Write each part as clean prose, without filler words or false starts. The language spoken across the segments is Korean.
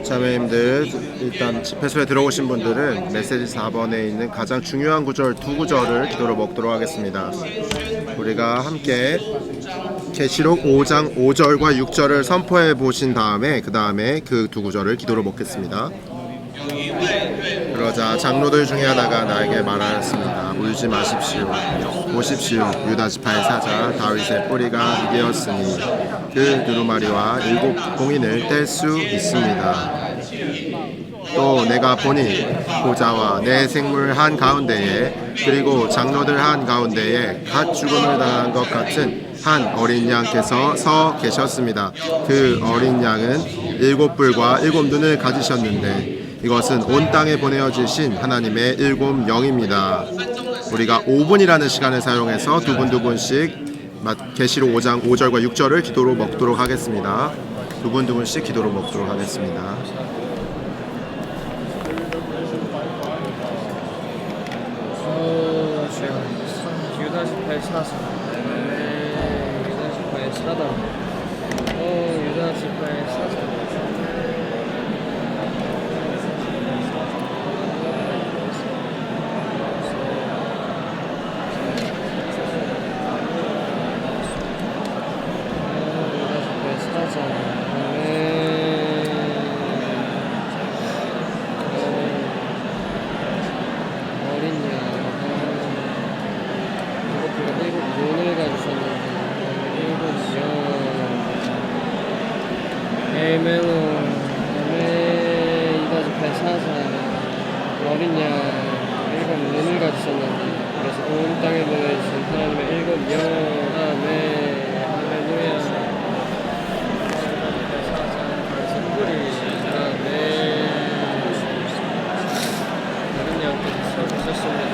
자매님들, 일단 집회소에 들어오신 분들은 메시지 4번에 있는 가장 중요한 구절 두 구절을 기도로 먹도록 하겠습니다. 우리가 함께 계시록 5장 5절과 6절을 선포해 보신 다음에 그 다음에 그 두 구절을 기도로 먹겠습니다. 그러자 장로들 중에 하나가 나에게 말하였습니다. 울지 마십시오. 보십시오. 유다 지파의 사자 다윗의 뿌리가 이게었으니 그 두루마리와 7 봉인을 뗄 수 있습니다. 또 내가 보니 보좌와 내 생물 한 가운데에 그리고 장로들 한 가운데에 갓 죽음을 당한 것 같은 한 어린 양께서 서 계셨습니다. 그 어린 양은 7뿔과 7눈을 가지셨는데 이것은 온 땅에 보내어지신 하나님의 7 영입니다. 우리가 5분이라는 시간을 사용해서 두 분씩 계시록 5장 5절과 6절을 기도로 먹도록 하겠습니다. 두 분씩 기도로 먹도록 하겠습니다. 유다 지파의 사자, 유다 지파의 사자, 유다 지파의 사자. 어린 양 7 눈을 가지셨는데 그래서 온 땅에 보내주신 하나님의 7 영. 아멘. 할렐루야. 성불이 아멘. 어린 양께서 서주셨습니다.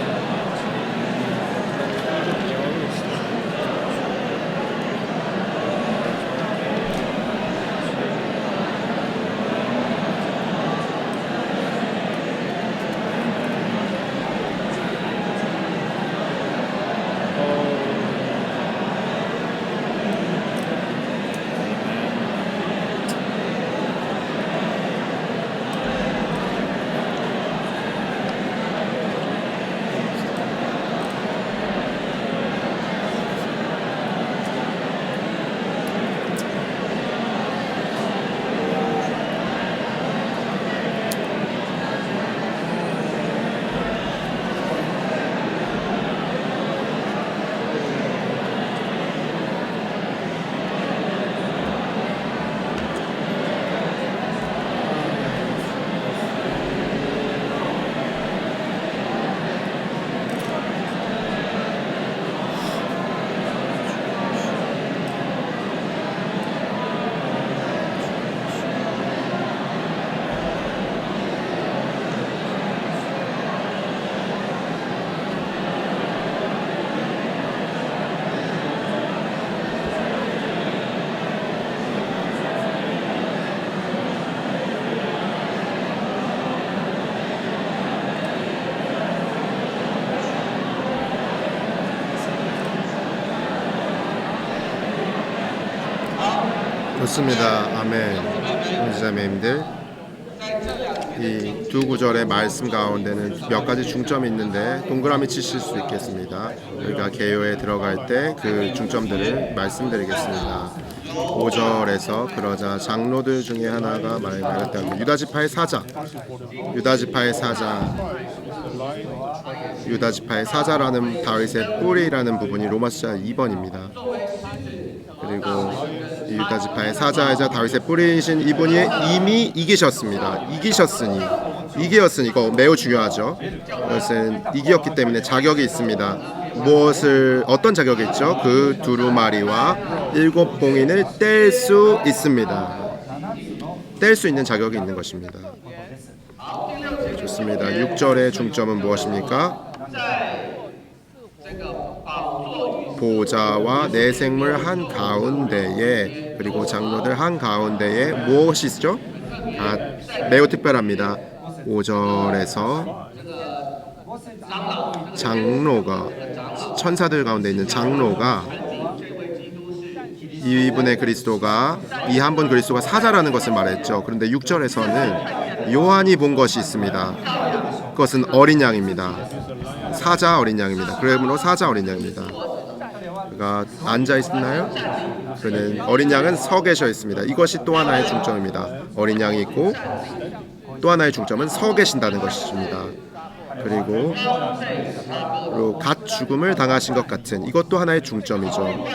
좋습니다. 아멘. 형제자매님들, 이 두 구절의 말씀 가운데는 몇 가지 중점이 있는데 동그라미 치실 수 있겠습니다. 우리가 개요에 들어갈 때 그 중점들을 말씀드리겠습니다. 5절에서 그러자 장로들 중에 하나가 말했다. 유다지파의 사자, 유다지파의 사자라는 다윗의 뿌리라는 부분이 로마서 2번입니다. 그리고 유다지파의 사자이자 다윗의 뿌리이신 이분이 이미 이기셨습니다. 이기었으니 이거 매우 중요하죠. 이것은 이기었기 때문에 자격이 있습니다. 어떤 자격이 있죠? 그 두루마리와 7 봉인을 뗄 수 있습니다. 뗄 수 있는 자격이 있는 것입니다. 좋습니다. 6절의 중점은 무엇입니까? 보좌와 내 생물 한 가운데에 그리고 장로들 한 가운데에 무엇이죠? 매우 특별합니다. 5절에서 장로가 천사들 가운데 있는 장로가 이분의 그리스도가 이 한 분 그리스도가 사자라는 것을 말했죠. 그런데 6절에서는 요한이 본 것이 있습니다. 그것은 어린 양입니다. 사자 어린 양입니다. 그러므로 사자 어린 양입니다. 그가 앉아 있나요? 그는 어린 양은 서 계셔 있습니다. 이것이 또 하나의 중점입니다. 어린 양이 있고 또 하나의 중점은 서 계신다는 것입니다. 그리고 갓 죽음을 당하신 것 같은 이것도 하나의 중점이죠.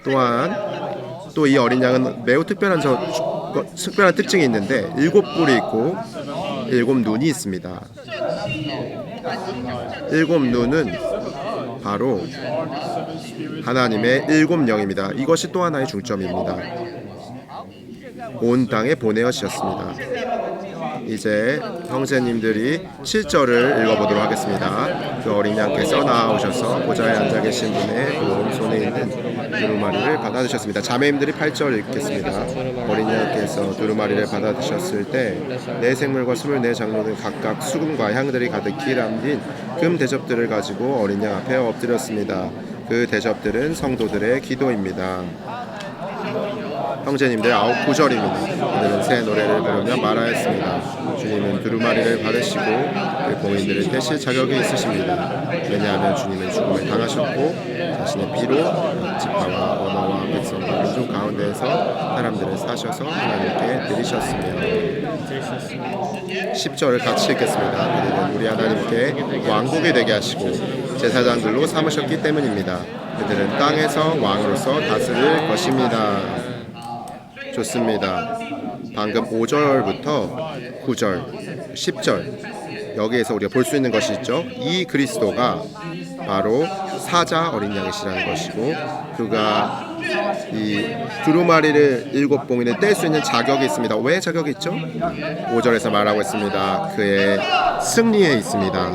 또한 또 이 어린 양은 매우 특별한 특징이 있는데 7뿔이 있고 7눈이 있습니다. 7눈은 바로 하나님의 7영입니다. 이것이 또 하나의 중점입니다. 온 땅에 보내어주셨습니다. 이제 형제님들이 7절을 읽어보도록 하겠습니다. 그 어린 양께서 나아오셔서 보좌에 앉아 계신 분의 오른손에 있는 두루마리를 받아드셨습니다. 자매님들이 8절 읽겠습니다. 어린 양께서 두루마리를 받아드셨을 때 네 생물과 24장로는 각각 수금과 향들이 가득히 담긴 금 대접들을 가지고 어린 양 앞에 엎드렸습니다. 그 대접들은 성도들의 기도입니다. 형제님들 9절입니다. 그들은 새 노래를 부르며 말하였습니다. 주님은 두루마리를 받으시고 그 봉인들을 떼실 자격이 있으십니다. 왜냐하면 주님은 죽음을 당하셨고 자신의 피로 지파와 언어와 백성과 민족 가운데에서 사람들을 사셔서 하나님께 드리셨으며 10절을 같이 읽겠습니다. 그들은 우리 하나님께 왕국이 되게 하시고 제사장들로 삼으셨기 때문입니다. 그들은 땅에서 왕으로서 다스릴 것입니다. 좋습니다. 방금 5절부터 9절, 10절 여기에서 우리가 볼 수 있는 것이 있죠. 이 그리스도가 바로 사자 어린 양이시라는 것이고 그가 이 두루마리를 7봉인을 뗄 수 있는 자격이 있습니다. 왜 자격이 있죠? 5절에서 말하고 있습니다. 그의 승리에 있습니다.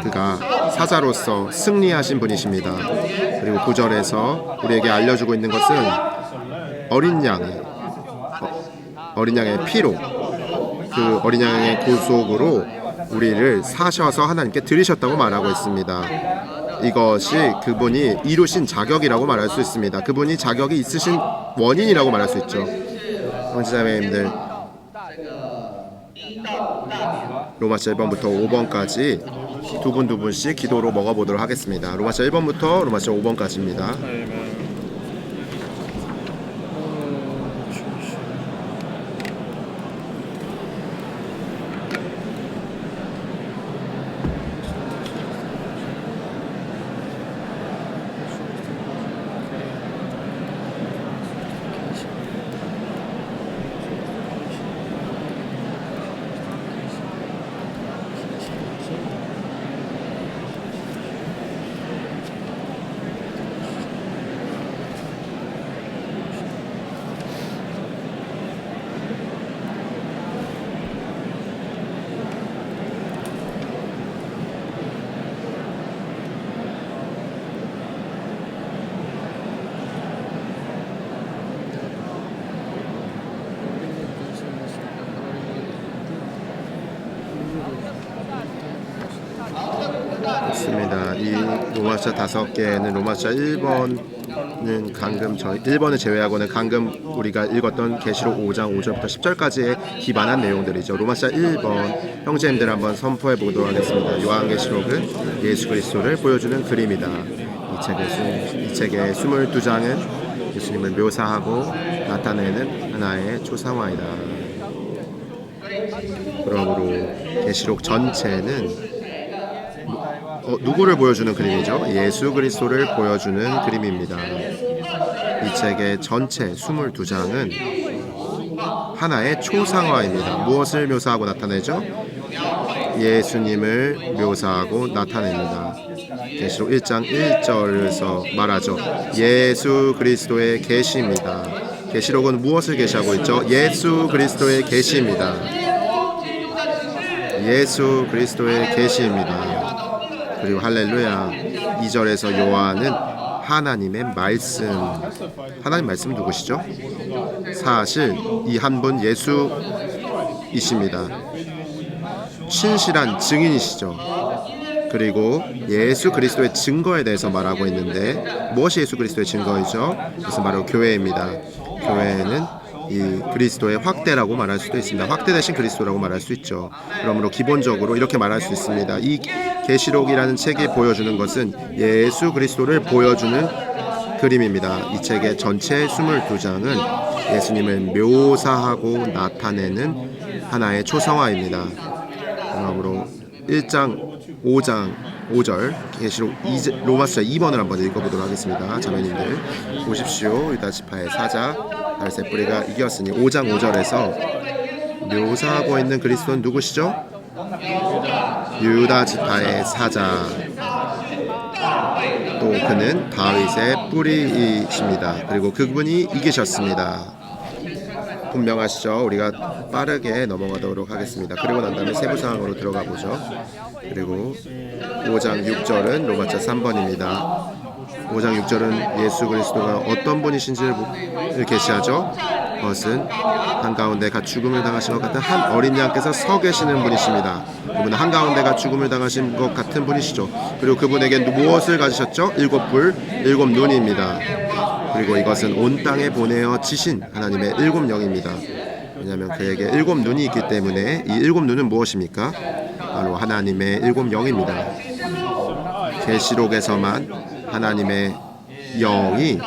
그가 사자로서 승리하신 분이십니다. 그리고 9절에서 우리에게 알려주고 있는 것은 어린 양의 피로 그 어린 양의 구속으로 우리를 사셔서 하나님께 드리셨다고 말하고 있습니다. 이것이 그분이 이루신 자격이라고 말할 수 있습니다. 그분이 자격이 있으신 원인이라고 말할 수 있죠. 형제자매님들 로마서 1번부터 5번까지 두 분씩 기도로 먹어보도록 하겠습니다. 로마서 1번부터 로마서 5번까지입니다. 있습니다. 이 로마서 5개는 로마서 1번은 방금 1번을 제외하고는 방금 우리가 읽었던 계시록 5장 5절부터 10절까지에 기반한 내용들이죠. 로마서 1번 형제님들 한번 선포해 보도록 하겠습니다. 요한계시록은 예수 그리스도를 보여주는 그림이다. 이 책의 22장은 예수님을 묘사하고 나타내는 하나의 초상화이다. 그러므로 계시록 전체는 누구를 보여주는 그림이죠? 예수 그리스도를 보여주는 그림입니다. 이 책의 전체 22장은 하나의 초상화입니다. 무엇을 묘사하고 나타내죠? 예수님을 묘사하고 나타냅니다. 계시록 1장 1절에서 말하죠. 예수 그리스도의 계시입니다. 계시록은 무엇을 계시하고 있죠? 예수 그리스도의 계시입니다. 예수 그리스도의 계시입니다. 그리고 할렐루야 2절에서 요한은 하나님의 말씀 하나님 말씀은 누구시죠? 사실 이 한 분 예수이십니다. 신실한 증인이시죠. 그리고 예수 그리스도의 증거에 대해서 말하고 있는데 무엇이 예수 그리스도의 증거이죠? 그것은 바로 교회입니다. 교회는 이 그리스도의 확대라고 말할 수도 있습니다. 확대되신 그리스도라고 말할 수 있죠. 그러므로 기본적으로 이렇게 말할 수 있습니다. 이 계시록이라는 책이 보여주는 것은 예수 그리스도를 보여주는 그림입니다. 이 책의 전체 22장은 예수님을 묘사하고 나타내는 하나의 초성화입니다. 그러므로 1장 5장 5절 계시록 로마서 2번을 한번 읽어보도록 하겠습니다. 자매님들 보십시오. 유다 지파의 사자 다윗의 뿌리가 이겼으니 5장 5절에서 묘사하고 있는 그리스도는 누구시죠? 유다 지파의 사자. 또 그는 다윗의 뿌리이십니다. 그리고 그분이 이기셨습니다. 분명하시죠? 우리가 빠르게 넘어가도록 하겠습니다. 그리고 난 다음에 세부 사항으로 들어가 보죠. 그리고 5장 6절은 로마서 3번입니다. 5장 6절은 예수 그리스도가 어떤 분이신지를 계시하죠. 그것은 한가운데 갓 죽음을 당하신 것 같은 한 어린 양께서 서 계시는 분이십니다. 그분은 한가운데 갓 죽음을 당하신 것 같은 분이시죠. 그리고 그분에게 무엇을 가지셨죠? 7불 7눈입니다. 그리고 이것은 온 땅에 보내어 지신 하나님의 7영입니다. 왜냐하면 그에게 7눈이 있기 때문에 이 7눈은 무엇입니까? 바로 하나님의 7영입니다. 계시록에서만 하나님의 영이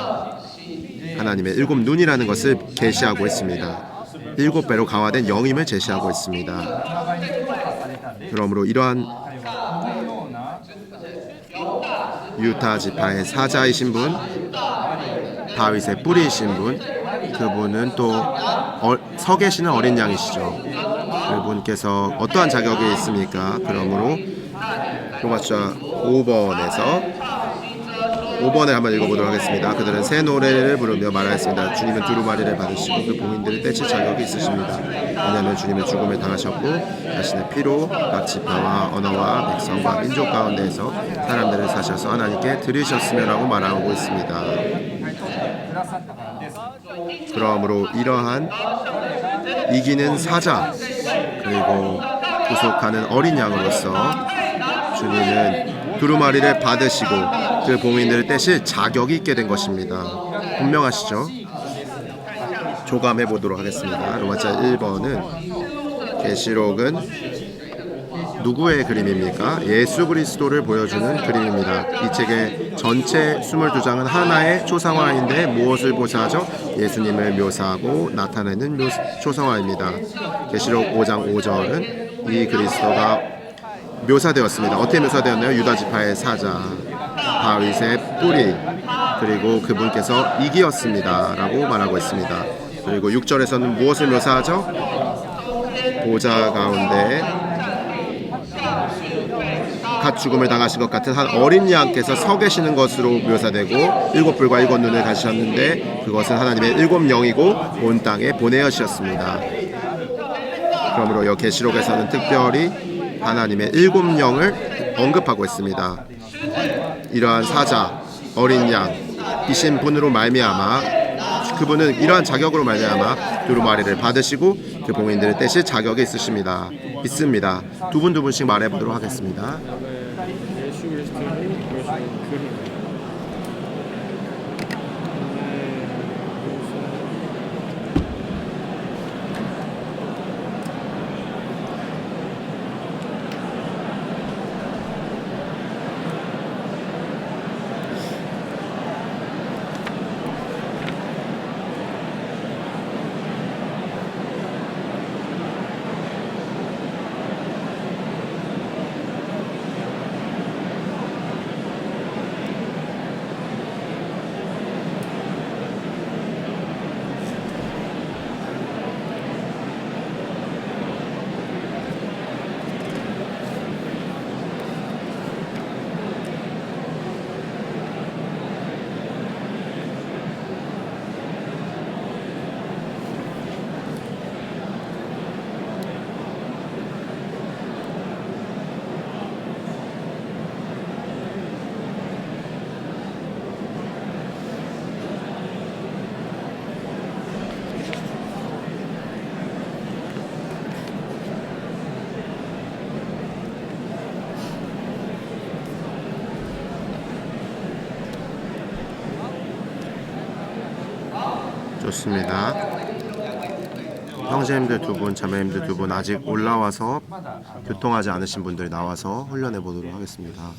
하나님의 7눈이라는 것을 계시하고 있습니다. 7배로 강화된 영임을 제시하고 있습니다. 그러므로 이러한 유다 지파의 사자이신 분, 다윗의 뿌리이신 분, 그분은 또 서 계시는 어린 양이시죠. 그분께서 어떠한 자격이 있습니까? 그러므로 로마서 5번을 한번 읽어보도록 하겠습니다. 그들은 새 노래를 부르며 말하였습니다. 주님은 두루마리를 받으시고 그 봉인들을 떼칠 자격이 있으십니다. 왜냐하면 주님은 죽음을 당하셨고 자신의 피로 각 지파와 언어와 백성과 민족 가운데에서 사람들을 사셔서 하나님께 드리셨으며라고 말하고 있습니다. 그러므로 이러한 이기는 사자 그리고 구속하는 어린 양으로서 주님은 두루마리를 받으시고 그 봉인들을 떼실 자격이 있게 된 것입니다. 분명하시죠? 조감해 보도록 하겠습니다. 로마서 1번은 계시록은 누구의 그림입니까? 예수 그리스도를 보여주는 그림입니다. 이 책의 전체 22장은 하나의 초상화인데 무엇을 묘사하죠? 예수님을 묘사하고 나타내는 초상화입니다. 계시록 5장 5절은 이 그리스도가 묘사되었습니다. 어떻게 묘사되었나요? 유다 지파의 사자, 다윗의 뿌리, 그리고 그분께서 이기었습니다 라고 말하고 있습니다. 그리고 6절에서는 무엇을 묘사하죠? 보좌 가운데 갓 죽음을 당하신 것 같은 한 어린 양께서 서 계시는 것으로 묘사되고 7불과 7눈을 가지셨는데 그것은 하나님의 7영이고 온 땅에 보내어주셨습니다. 그러므로 이 계시록에서는 특별히 하나님의 7영을 언급하고 있습니다. 이러한 사자, 어린 양이신 분으로 말미암아 그분은 이러한 자격으로 말미암아 두루마리를 받으시고 그 봉인들을 떼실 자격이 있습니다. 두 분씩 말해보도록 하겠습니다. 예수 그리스도를 보여주는 그림. 좋습니다. 형제님들 두 분, 자매님들 두 분 아직 올라와서 교통하지 않으신 분들이 나와서 훈련해 보도록 하겠습니다.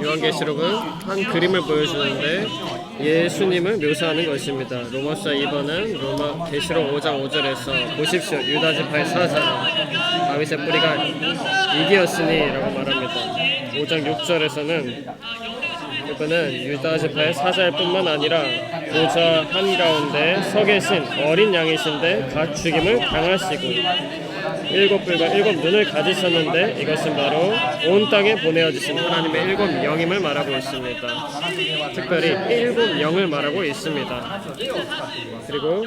요한계시록은 한 그림을 보여주는데 예수님을 묘사하는 것입니다. 로마서 2번은 로마 계시록 5장 5절에서 보십시오, 유다 지파의 사자 다윗의 뿌리가 이기었으니 라고 말합니다. 5장 6절에서는 이번은 유다 지파의 사자일 뿐만 아니라 보좌 한가운데 서 계신 어린 양이신데 각 죽임을 당하시고 일곱 뿔과 일곱 눈을 가지셨는데 이것은 바로 온 땅에 보내어 주신 하나님의 일곱 영임을 말하고 있습니다. 특별히 일곱 영을 말하고 있습니다. 그리고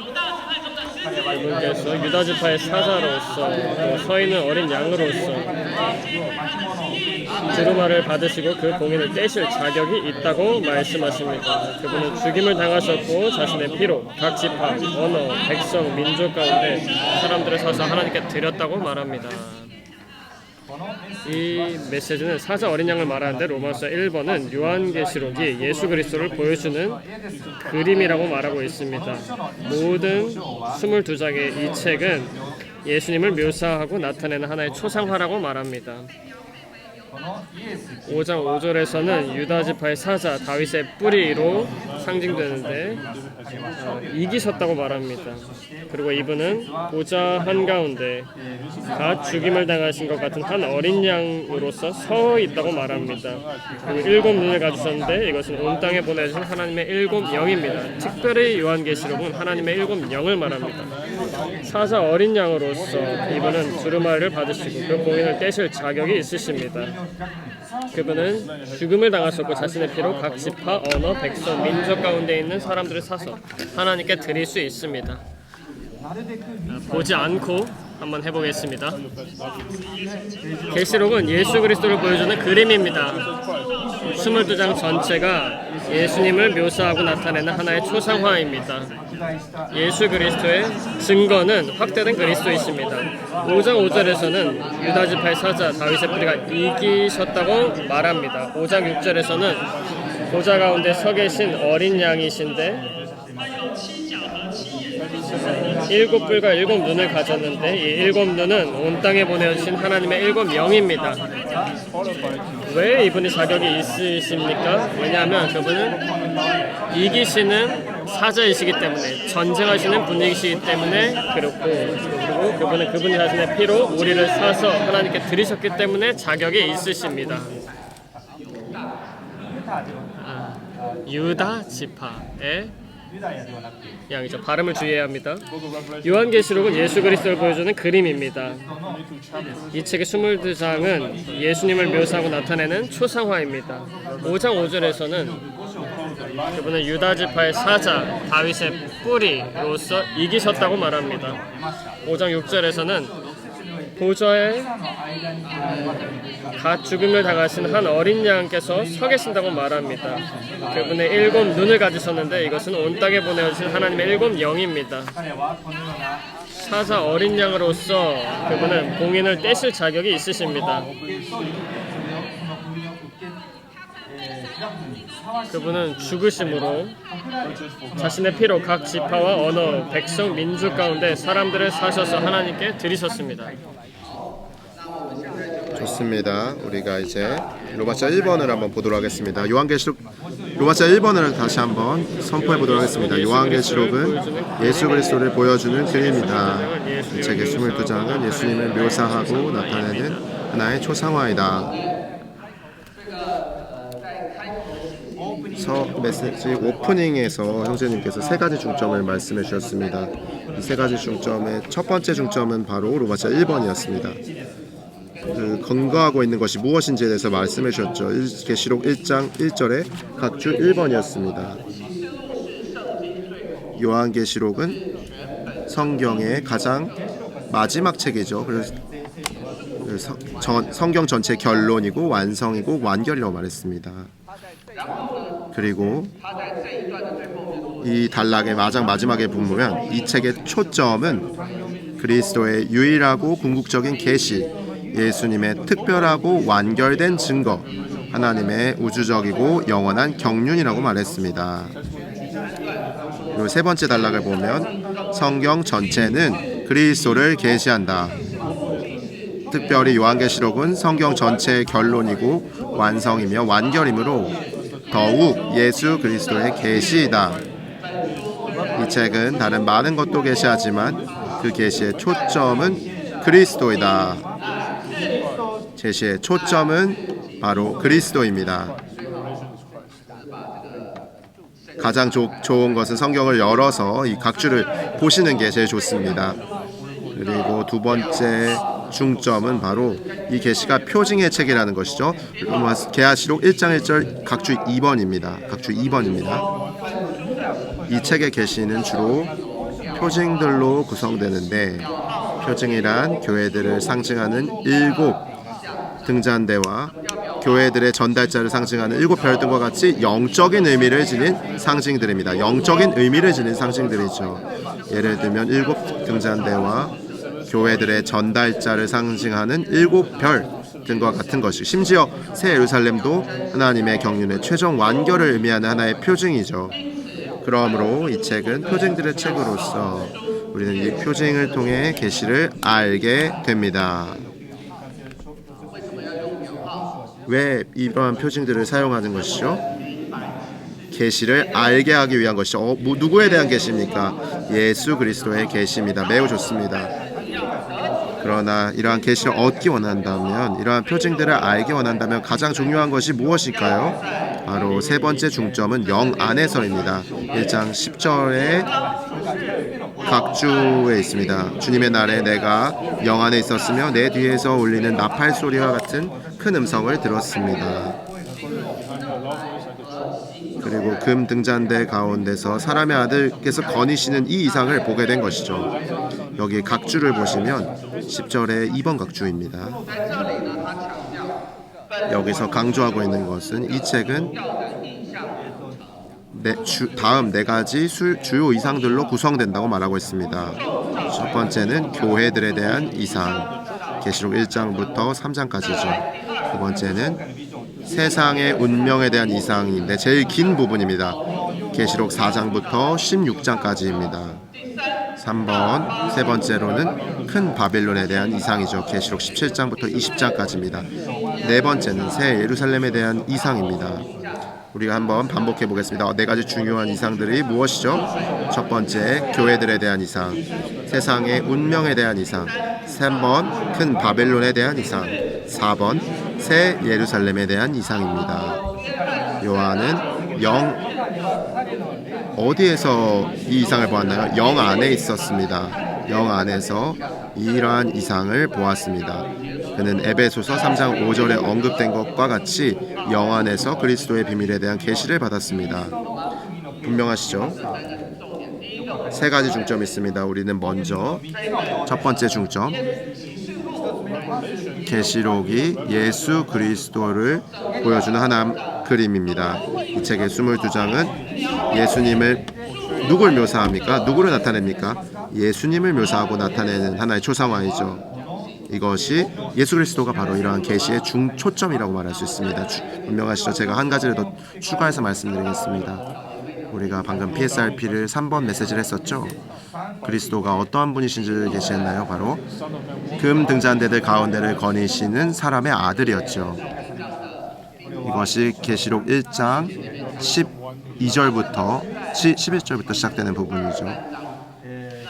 이분께서 유다 지파의 사자로서 또 서 있는 어린 양으로서 두루마리를 받으시고 그 봉인을 떼실 자격이 있다고 말씀하십니다. 그분은 죽임을 당하셨고 자신의 피로 각 지파, 언어, 백성, 민족 가운데 사람들을 서서 하나님께 드렸다고 말합니다. 이 메시지는 사자 어린 양을 말하는데 로마서 1번은 요한계시록이 예수 그리스도를 보여주는 그림이라고 말하고 있습니다. 모든 22장의 이 책은 예수님을 묘사하고 나타내는 하나의 초상화라고 말합니다. 5장 5절에서는 유다 지파의 사자 다윗의 뿌리로 상징되는데 이기셨다고 말합니다. 그리고 이분은 보좌 한가운데 갓 죽임을 당하신 것 같은 한 어린 양으로서 서 있다고 말합니다. 그리고 일곱 눈을 가지셨는데 이것은 온 땅에 보내주신 하나님의 일곱 영입니다. 특별히 요한계시록은 하나님의 일곱 영을 말합니다. 사자 어린 양으로서 이분은 두루마리를 받으시고 그 봉인을 떼실 자격이 있으십니다. 그분은 죽음을 당하셨고 자신의 피로 각 지파, 언어, 백성, 민족 가운데 있는 사람들을 사서 하나님께 드릴 수 있습니다. 보지 않고 한번 해보겠습니다. 계시록은 예수 그리스도를 보여주는 그림입니다. 22장 전체가 예수님을 묘사하고 나타내는 하나의 초상화입니다. 예수 그리스도의 증거는 확대된 그리스도이십니다. 5장 5절에서는 유다 지파의 사자 다윗의 뿌리가 이기셨다고 말합니다. 5장 6절에서는 보좌 가운데 서 계신 어린 양이신데 일곱 뿔과 일곱 눈을 가졌는데 이 일곱 눈은 온 땅에 보내주신 하나님의 일곱 영입니다. 왜 이분이 자격이 있으십니까? 왜냐하면 그분은 이기시는 사자이시기 때문에, 전쟁하시는 분이시기 때문에 그렇고, 그리고 그분은 그분 자신의 피로 우리를 사서 하나님께 드리셨기 때문에 자격이 있으십니다. 유다 지파의 양이죠. 발음을 주의해야 합니다. 요한계시록은 예수 그리스도를 보여주는 그림입니다. 이 책의 22장은 예수님을 묘사하고 나타내는 초상화입니다. 5장 5절에서는 그분은 유다 지파의 사자 다윗의 뿌리로서 이기셨다고 말합니다. 5장 6절에서는 보좌에 갓 죽음을 당하신 한 어린 양께서 서 계신다고 말합니다. 그분의 일곱 눈을 가지셨는데 이것은 온 땅에 보내주신 하나님의 일곱 영입니다. 사자 어린 양으로서 그분은 봉인을 떼실 자격이 있으십니다. 그분은 죽으심으로 자신의 피로 각 지파와 언어, 백성, 민족 가운데 사람들을 사셔서 하나님께 드리셨습니다. 좋습니다. 우리가 이제 로마서 1번을 한번 보도록 하겠습니다. 요한계시록 로마서 1번을 다시 한번 선포해 보도록 하겠습니다. 요한계시록은 예수 그리스도를 보여주는 그림이다. 이 책의 22장은 예수님을 묘사하고 나타내는 하나의 초상화이다. 메시지 오프닝에서 형제님께서 세 가지 중점을 말씀해 주셨습니다. 이 세 가지 중점의 첫 번째 중점은 바로 로마서 1번이었습니다. 건거하고 있는 것이 무엇인지에 대해서 말씀해 주셨죠. 계시록 1장 1절에 각주 1번이었습니다. 요한계시록은 성경의 가장 마지막 책이죠. 그래서 성경 전체 결론이고 완성이고 완결이라고 말했습니다. 그리고 이 단락의 마지막에 보면 이 책의 초점은 그리스도의 유일하고 궁극적인 계시, 예수님의 특별하고 완결된 증거, 하나님의 우주적이고 영원한 경륜이라고 말했습니다. 그리고 세 번째 단락을 보면 성경 전체는 그리스도를 계시한다. 특별히 요한계시록은 성경 전체의 결론이고 완성이며 완결이므로 더욱 예수 그리스도의 계시이다. 이 책은 다른 많은 것도 계시하지만 그 계시의 초점은 그리스도이다. 계시의 초점은 바로 그리스도입니다. 가장 좋은 것은 성경을 열어서 이 각주를 보시는 게 제일 좋습니다. 그리고 두 번째 중점은 바로 이 계시가 표징의 책이라는 것이죠. 계시록 1장 1절 각주 2번입니다. 각주 2번입니다. 이 책의 계시는 주로 표징들로 구성되는데, 표징이란 교회들을 상징하는 7 등잔대와 교회들의 전달자를 상징하는 7 별등과 같이 영적인 의미를 지닌 상징들입니다. 영적인 의미를 지닌 상징들이죠. 예를 들면 7 등잔대와 교회들의 전달자를 상징하는 7 별 등과 같은 것이, 심지어 새 예루살렘도 하나님의 경륜의 최종 완결을 의미하는 하나의 표징이죠. 그러므로 이 책은 표징들의 책으로서 우리는 이 표징을 통해 계시를 알게 됩니다. 왜 이러한 표징들을 사용하는 것이죠? 계시를 알게 하기 위한 것이죠. 누구에 대한 계시입니까? 예수 그리스도의 계시입니다. 매우 좋습니다. 그러나 이러한 계시를 얻기 원한다면, 이러한 표징들을 알기 원한다면 가장 중요한 것이 무엇일까요? 바로 세 번째 중점은 영 안에서입니다. 1장 10절에 각주에 있습니다. 주님의 날에 내가 영 안에 있었으며 내 뒤에서 울리는 나팔 소리와 같은 큰 음성을 들었습니다. 그리고 금 등잔대 가운데서 사람의 아들께서 거니시는 이 이상을 보게 된 것이죠. 여기 각주를 보시면 10절에 2번 각주입니다. 여기서 강조하고 있는 것은 이 책은 다음 4가지 주요 이상들로 구성된다고 말하고 있습니다. 첫 번째는 교회들에 대한 이상, 계시록 1장부터 3장까지죠. 두 번째는 세상의 운명에 대한 이상인데 제일 긴 부분입니다. 계시록 4장부터 16장까지입니다. 3번, 세 번째로는 큰 바빌론에 대한 이상이죠. 계시록 17장부터 20장까지입니다. 네 번째는 새 예루살렘에 대한 이상입니다. 우리가 한번 반복해 보겠습니다. 4가지 중요한 이상들이 무엇이죠? 첫 번째, 교회들에 대한 이상. 세상의 운명에 대한 이상. 3번, 큰 바벨론에 대한 이상. 4번, 새 예루살렘에 대한 이상입니다. 요한은 어디에서 이 이상을 보았나요? 영 안에 있었습니다. 영 안에서 이러한 이상을 보았습니다. 그는 에베소서 3장 5절에 언급된 것과 같이 영 안에서 그리스도의 비밀에 대한 계시를 받았습니다. 분명하시죠? 3가지 중점이 있습니다. 우리는 먼저 첫 번째 중점, 계시록이 예수 그리스도를 보여주는 하나의 그림입니다. 이 책의 22장은 예수님을 누굴 묘사합니까? 누구를 나타냅니까? 예수님을 묘사하고 나타내는 하나의 초상화이죠. 이것이 예수 그리스도가 바로 이러한 계시의 중초점이라고 말할 수 있습니다. 분명하시죠? 제가 한 가지를 더 추가해서 말씀드리겠습니다. 우리가 방금 PSRP를 3번 메시지를 했었죠. 그리스도가 어떠한 분이신지를 계시했나요? 바로 금 등잔대들 가운데를 거니시는 사람의 아들이었죠. 이것이 계시록 1장 12절부터 11절부터 시작되는 부분이죠.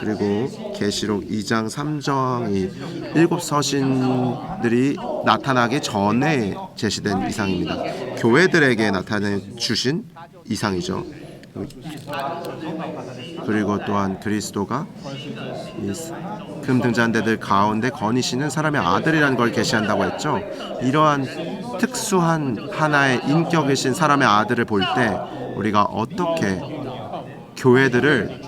그리고 계시록 2장 3장이 7 서신들이 나타나기 전에 제시된 이상입니다. 교회들에게 나타내 주신 이상이죠. 그리고 또한 그리스도가 이 금 등잔대들 가운데 거니시는 사람의 아들이라는 걸 계시한다고 했죠. 이러한 특수한 하나의 인격이신 사람의 아들을 볼 때 우리가 어떻게 교회들을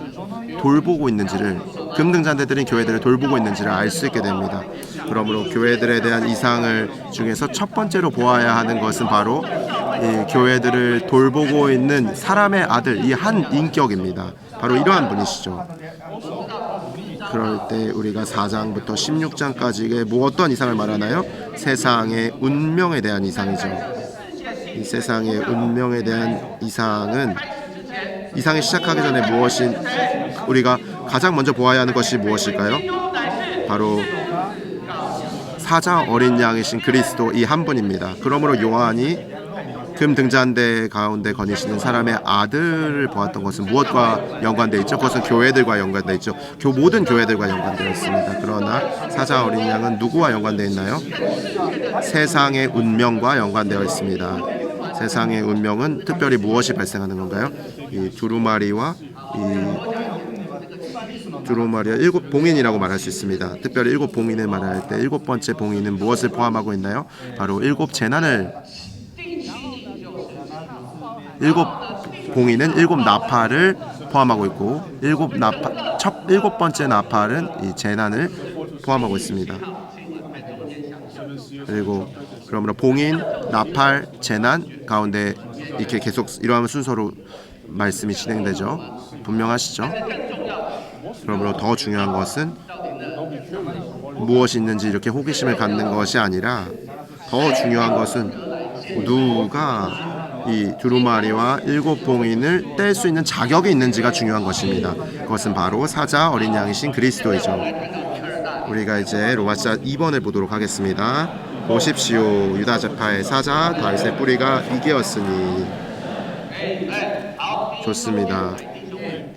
돌보고 있는지를, 금등잔대들인 교회들을 돌보고 있는지를 알 수 있게 됩니다. 그러므로 교회들에 대한 이상을 중에서 첫 번째로 보아야 하는 것은 바로 이 교회들을 돌보고 있는 사람의 아들, 이 한 인격입니다. 바로 이러한 분이시죠. 그럴 때 우리가 4장부터 16장까지의 뭐 어떤 이상을 말하나요? 세상의 운명에 대한 이상이죠. 이 세상의 운명에 대한 이상이 시작하기 전에 우리가 가장 먼저 보아야 하는 것이 무엇일까요? 바로 사자 어린 양이신 그리스도 이 한 분입니다. 그러므로 요한이 금 등잔대 가운데 거니시는 사람의 아들을 보았던 것은 무엇과 연관되어 있죠? 그것은 교회들과 연관되어 있죠. 모든 교회들과 연관되어 있습니다. 그러나 사자 어린 양은 누구와 연관되어 있나요? 세상의 운명과 연관되어 있습니다. 세상의 운명은 특별히 무엇이 발생하는 건가요? 이 두루마리와 일곱 봉인이라고 말할 수 있습니다. 특별히 일곱 봉인을 말할 때 일곱 번째 봉인은 무엇을 포함하고 있나요? 바로 일곱 봉인은 일곱 나팔을 포함하고 있고 일곱 번째 나팔은 이 재난을 포함하고 있습니다. 그리고 그러므로 봉인, 나팔, 재난 가운데 이렇게 계속 이러한 순서로 말씀이 진행되죠. 분명하시죠? 그러므로 더 중요한 것은 무엇이 있는지 이렇게 호기심을 갖는 것이 아니라 더 중요한 것은 누가 이 두루마리와 일곱 봉인을 뗄 수 있는 자격이 있는지가 중요한 것입니다. 그것은 바로 사자 어린 양이신 그리스도이죠. 우리가 이제 로마서 2번을 보도록 하겠습니다. 보십시오. 유다 지파의 사자 다윗의 뿌리가 이게였으니. 좋습니다.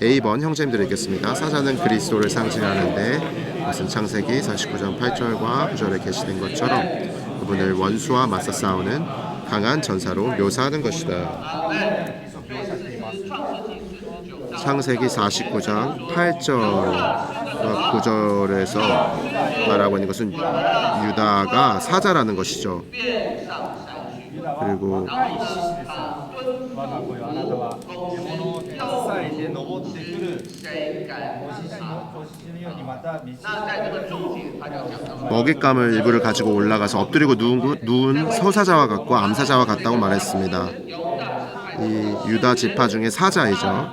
A번 형제님들 읽겠습니다. 사자는 그리스도를 상징하는데 그것은 창세기 49장 8절과 9절에 게시된 것처럼 그분을 원수와 맞서 싸우는 강한 전사로 묘사하는 것이다. 창세기 49장 8절과 9절에서 말하고 있는 것은 유다가 사자라는 것이죠. 그리고 먹잇감을 일부를 가지고 올라가서 엎드리고 누운 서사자와 같고 암사자와 같다고 말했습니다. 이 유다 지파 중에 사자이죠.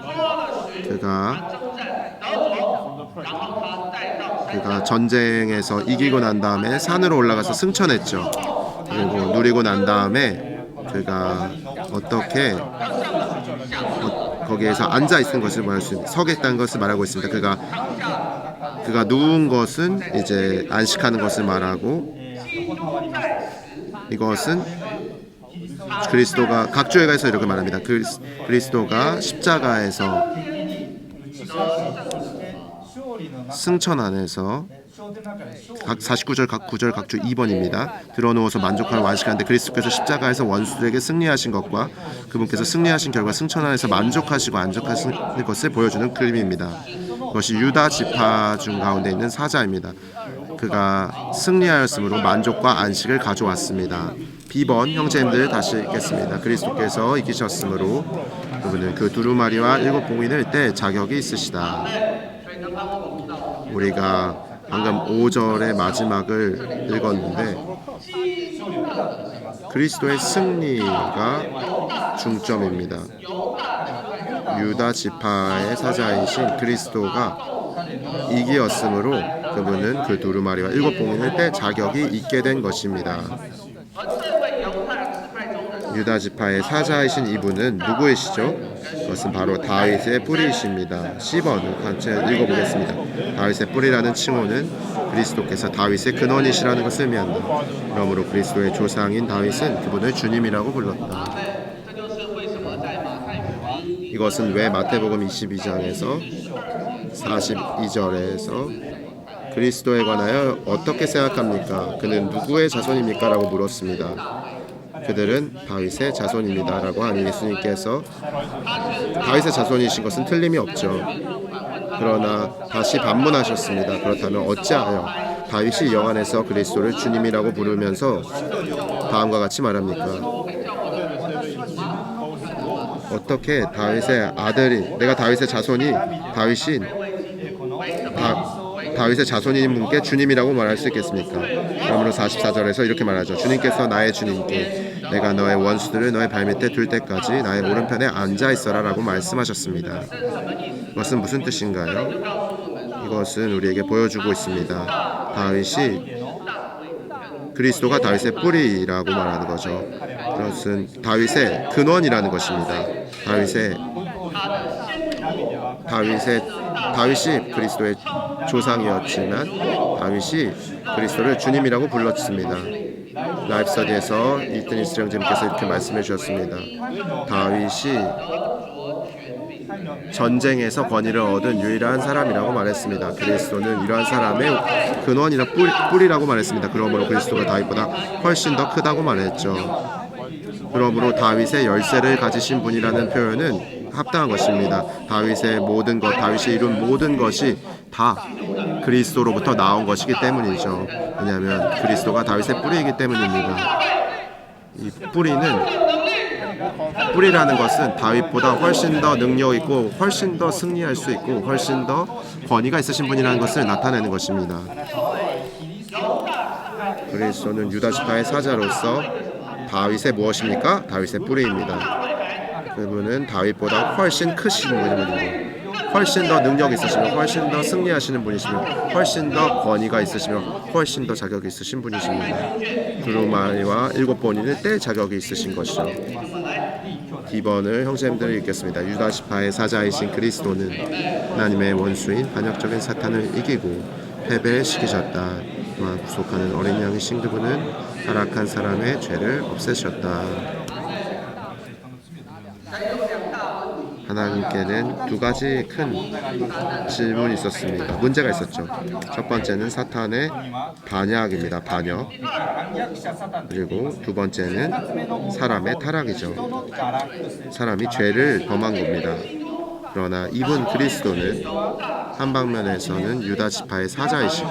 그가 전쟁에서 이기고 난 다음에 산으로 올라가서 승천했죠. 그리고 누리고 난 다음에 그가 어떻게 거기에서 앉아 있는 것을 말할 수 있습니다. 서겠다는 것을 말하고 있습니다. 그가 누운 것은 이제 안식하는 것을 말하고 이것은 그리스도가 각주에가에서 이렇게 말합니다. 그리스도가 십자가에서 승천 안에서 49절 각 9절 각주 2번입니다. 들어누워서 만족하고 안식하는데 그리스도께서 십자가에서 원수들에게 승리하신 것과 그분께서 승리하신 결과 승천 안에서 만족하시고 안족하시는 것을 보여주는 그림입니다. 그것이 유다 지파 중 가운데 있는 사자입니다. 그가 승리하였으므로 만족과 안식을 가져왔습니다. B번 형제님들 다시 읽겠습니다. 그리스도께서 이기셨으므로 그분은 그 두루마리와 일곱 봉인을 뗄 자격이 있으시다. 우리가 방금 5절의 마지막을 읽었는데 그리스도의 승리가 중점입니다. 유다 지파의 사자이신 그리스도가 이기었으므로 그분은 그 두루마리와 일곱 봉인을 뗄 자격이 있게 된 것입니다. 유다 지파의 사자이신 이분은 누구이시죠? 그것은 바로 다윗의 뿌리이십니다. 10번을 같이 읽어보겠습니다. 다윗의 뿌리라는 칭호는 그리스도께서 다윗의 근원이시라는 것을 의미한다. 그러므로 그리스도의 조상인 다윗은 그분을 주님이라고 불렀다. 이것은 왜 마태복음 22장에서 42절에서 그리스도에 관하여 어떻게 생각합니까? 그는 누구의 자손입니까? 라고 물었습니다. 그들은 다윗의 자손입니다 라고 하니 예수님께서 다윗의 자손이신 것은 틀림이 없죠. 그러나 다시 반문하셨습니다. 그렇다면 어찌하여 다윗이 영안에서 그리스도를 주님이라고 부르면서 다음과 같이 말합니까? 어떻게 다윗의 아들이 내가 다윗의 자손이 다윗의 자손인 분께 주님이라고 말할 수 있겠습니까? 그러므로 44절에서 이렇게 말하죠. 주님께서 나의 주님께 내가 너의 원수들을 너의 발밑에 둘 때까지 나의 오른편에 앉아 있어라 라고 말씀하셨습니다. 그것은 무슨 뜻인가요? 이것은 우리에게 보여주고 있습니다. 다윗이 그리스도가 다윗의 뿌리라고 말하는 거죠. 그것은 다윗의 근원이라는 것입니다. 다윗이 그리스도의 조상이었지만 다윗이 그리스도를 주님이라고 불렀습니다. 라이프스터디에서 이튼 이스령님께서 이렇게 말씀해 주셨습니다. 다윗이 전쟁에서 권위를 얻은 유일한 사람이라고 말했습니다. 그리스도는 이러한 사람의 근원이나 뿌리라고 말했습니다. 그러므로 그리스도가 다윗보다 훨씬 더 크다고 말했죠. 그러므로 다윗의 열쇠를 가지신 분이라는 표현은 합당한 것입니다. 다윗의 모든 것, 다윗이 이룬 모든 것이 다 그리스도로부터 나온 것이기 때문이죠. 왜냐하면 그리스도가 다윗의 뿌리이기 때문입니다. 이 뿌리라는 것은 다윗보다 훨씬 더 능력 있고 훨씬 더 승리할 수 있고 훨씬 더 권위가 있으신 분이라는 것을 나타내는 것입니다. 그리스도는 유다 지파의 사자로서 다윗의 무엇입니까? 다윗의 뿌리입니다. 그분은 다윗보다 훨씬 크신 분이고 훨씬 더 능력 있으시며 훨씬 더 승리하시는 분이시며 훨씬 더 권위가 있으시며 훨씬 더 자격이 있으신 분이십니다. 두루마리와 7본인을 뗄 자격이 있으신 것이죠. D번을 형제님들을 읽겠습니다. 유다 지파의 사자이신 그리스도는 하나님의 원수인 반역적인 사탄을 이기고 패배시키셨다. 또한 구속하는 어린 양이신 그분은 타락한 사람의 죄를 없애셨다. 하나님께는 두 가지 큰 질문이 있었습니다. 문제가 있었죠. 첫 번째는 사탄의 반역입니다. 반역. 그리고 두 번째는 사람의 타락이죠. 사람이 죄를 범한 겁니다. 그러나 이분 그리스도는 한 방면에서는 유다 지파의 사자이시고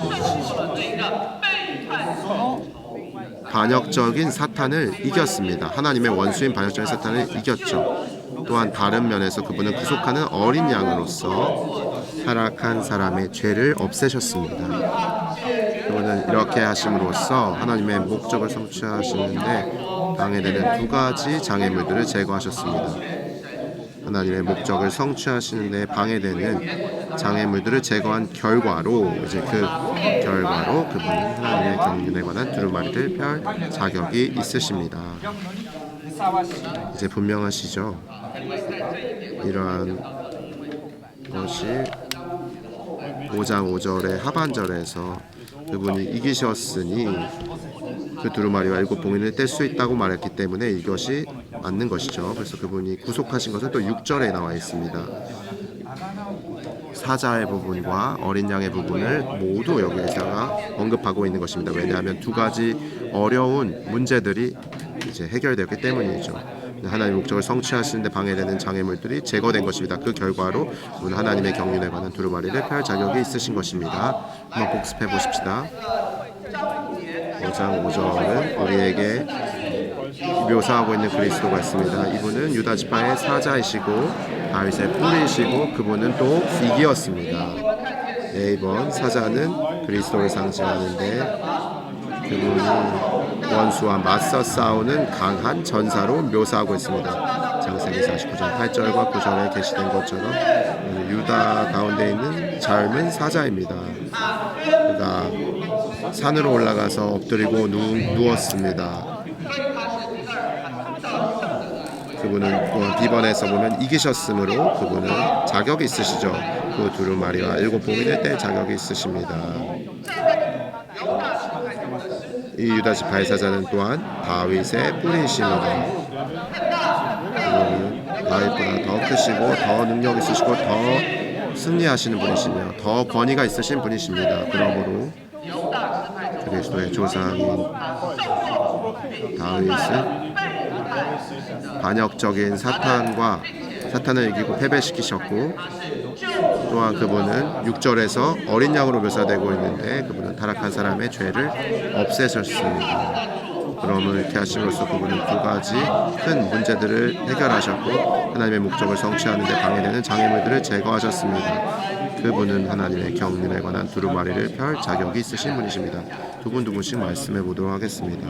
반역적인 사탄을 이겼습니다. 하나님의 원수인 반역적인 사탄을 이겼죠. 또한 다른 면에서 그분은 구속하는 어린 양으로서 타락한 사람의 죄를 없애셨습니다. 그분은 이렇게 하심으로써 하나님의 목적을 성취하시는데 방해되는 두 가지 장애물들을 제거하셨습니다. 하나님의 목적을 성취하시는 데 방해되는 장애물들을 제거한 결과로 그분은 하나님의 경륜에 관한 두루마리를 펼 자격이 있으십니다. 이제 분명하시죠? 이러한 것이 5장 5절의 하반절에서 그분이 이기셨으니 그 두루마리와 7봉인을 뗄 수 있다고 말했기 때문에 이것이 맞는 것이죠. 그래서 그분이 구속하신 것은 또 6절에 나와 있습니다. 사자의 부분과 어린 양의 부분을 모두 여기에다가 언급하고 있는 것입니다. 왜냐하면 두 가지 어려운 문제들이 이제 해결되었기 때문이죠. 하나님의 목적을 성취하시는 데 방해되는 장애물들이 제거된 것입니다. 그 결과로 그분은 하나님의 경륜에 관한 두루마리를 펼 자격이 있으신 것입니다. 한번 복습해 보십시다. 5장 5절은 우리에게 묘사하고 있는 그리스도가 있습니다. 이분은 유다 지파의 사자이시고 다윗의 뿌리이시고 그분은 또 이기였습니다. A번 사자는 그리스도를 상징하는데 그분이 원수와 맞서 싸우는 강한 전사로 묘사하고 있습니다. 창세기 49장 8절과 9절에 게시된 것처럼 유다 가운데 있는 젊은 사자입니다. 그가 산으로 올라가서 엎드리고 누웠습니다. 그분은 B번에서 보면 이기셨으므로 그분은 자격이 있으시죠. 그 두루마리와 7봉인을 뗄 자격이 있으십니다. 이 유다 지파의 사자는 또한 다윗의 뿌리이십니다. 그분은 다윗보다 더 크시고 더 능력 있으시고 더 승리하시는 분이시며 더 권위가 있으신 분이십니다. 그러므로 그리스도의 조상인 다윗은 반역적인 사탄을 이기고 패배시키셨고 또한 그분은 6절에서 어린 양으로 묘사되고 있는데 그분은 타락한 사람의 죄를 없애셨습니다. 그러므로 이렇게 하심으로써 그분은 두 가지 큰 문제들을 해결하셨고 하나님의 목적을 성취하는 데 방해되는 장애물들을 제거하셨습니다. 그분은 하나님의 경륜에 관한 두루마리를 펼 자격이 있으신 분이십니다. 두 분씩 말씀해 보도록 하겠습니다.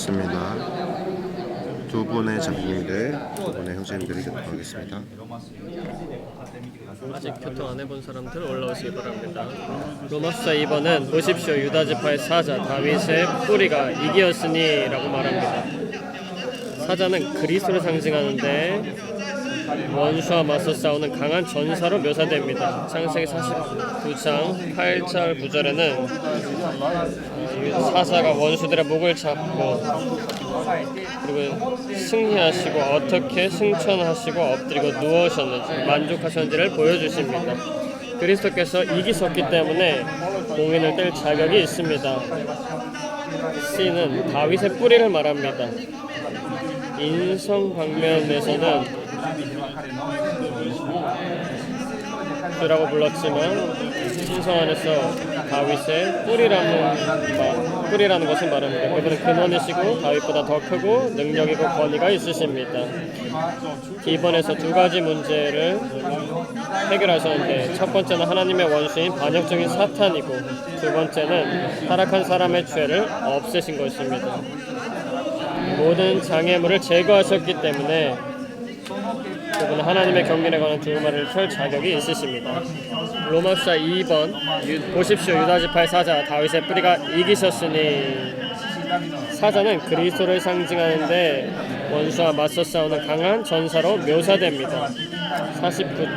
좋습니다. 두 분의 작품들, 두 분의 형제님들이 교통하겠습니다. 아직 교통 안 해본 사람들 올라오시기 바랍니다. 로마서 2번은 보십시오. 유다지파의 사자 다윗의 뿌리가 이기었으니 라고 말합니다. 사자는 그리스도를 상징하는데 원수와 맞서 싸우는 강한 전사로 묘사됩니다. 창세기 49장 8절 9절에는 사자가 원수들의 목을 잡고 그리고 승리하시고 어떻게 승천하시고 엎드리고 누우셨는지 만족하셨는지를 보여주십니다. 그리스도께서 이기셨기 때문에 공인을 뗄 자격이 있습니다. C는 다윗의 뿌리를 말합니다. 인성 방면에서는 라고 불렀지만 신성 안에서 다윗의 뿌리라는 것을 말합니다. 그분은 근원이시고 다윗보다 더 크고 능력이고 권위가 있으십니다. D번에서 두 가지 문제를 해결하셨는데 첫 번째는 하나님의 원수인 반역적인 사탄이고 두 번째는 타락한 사람의 죄를 없애신 것입니다. 모든 장애물을 제거하셨기 때문에 그분은 하나님의 경륜에 관한 두루마리를 펼 자격이 있으십니다. 로마서 2번 보십시오. 유다지파의 사자 다윗의 뿌리가 이기셨으니 사자는 그리스도를 상징하는데 원수와 맞서 싸우는 강한 전사로 묘사됩니다.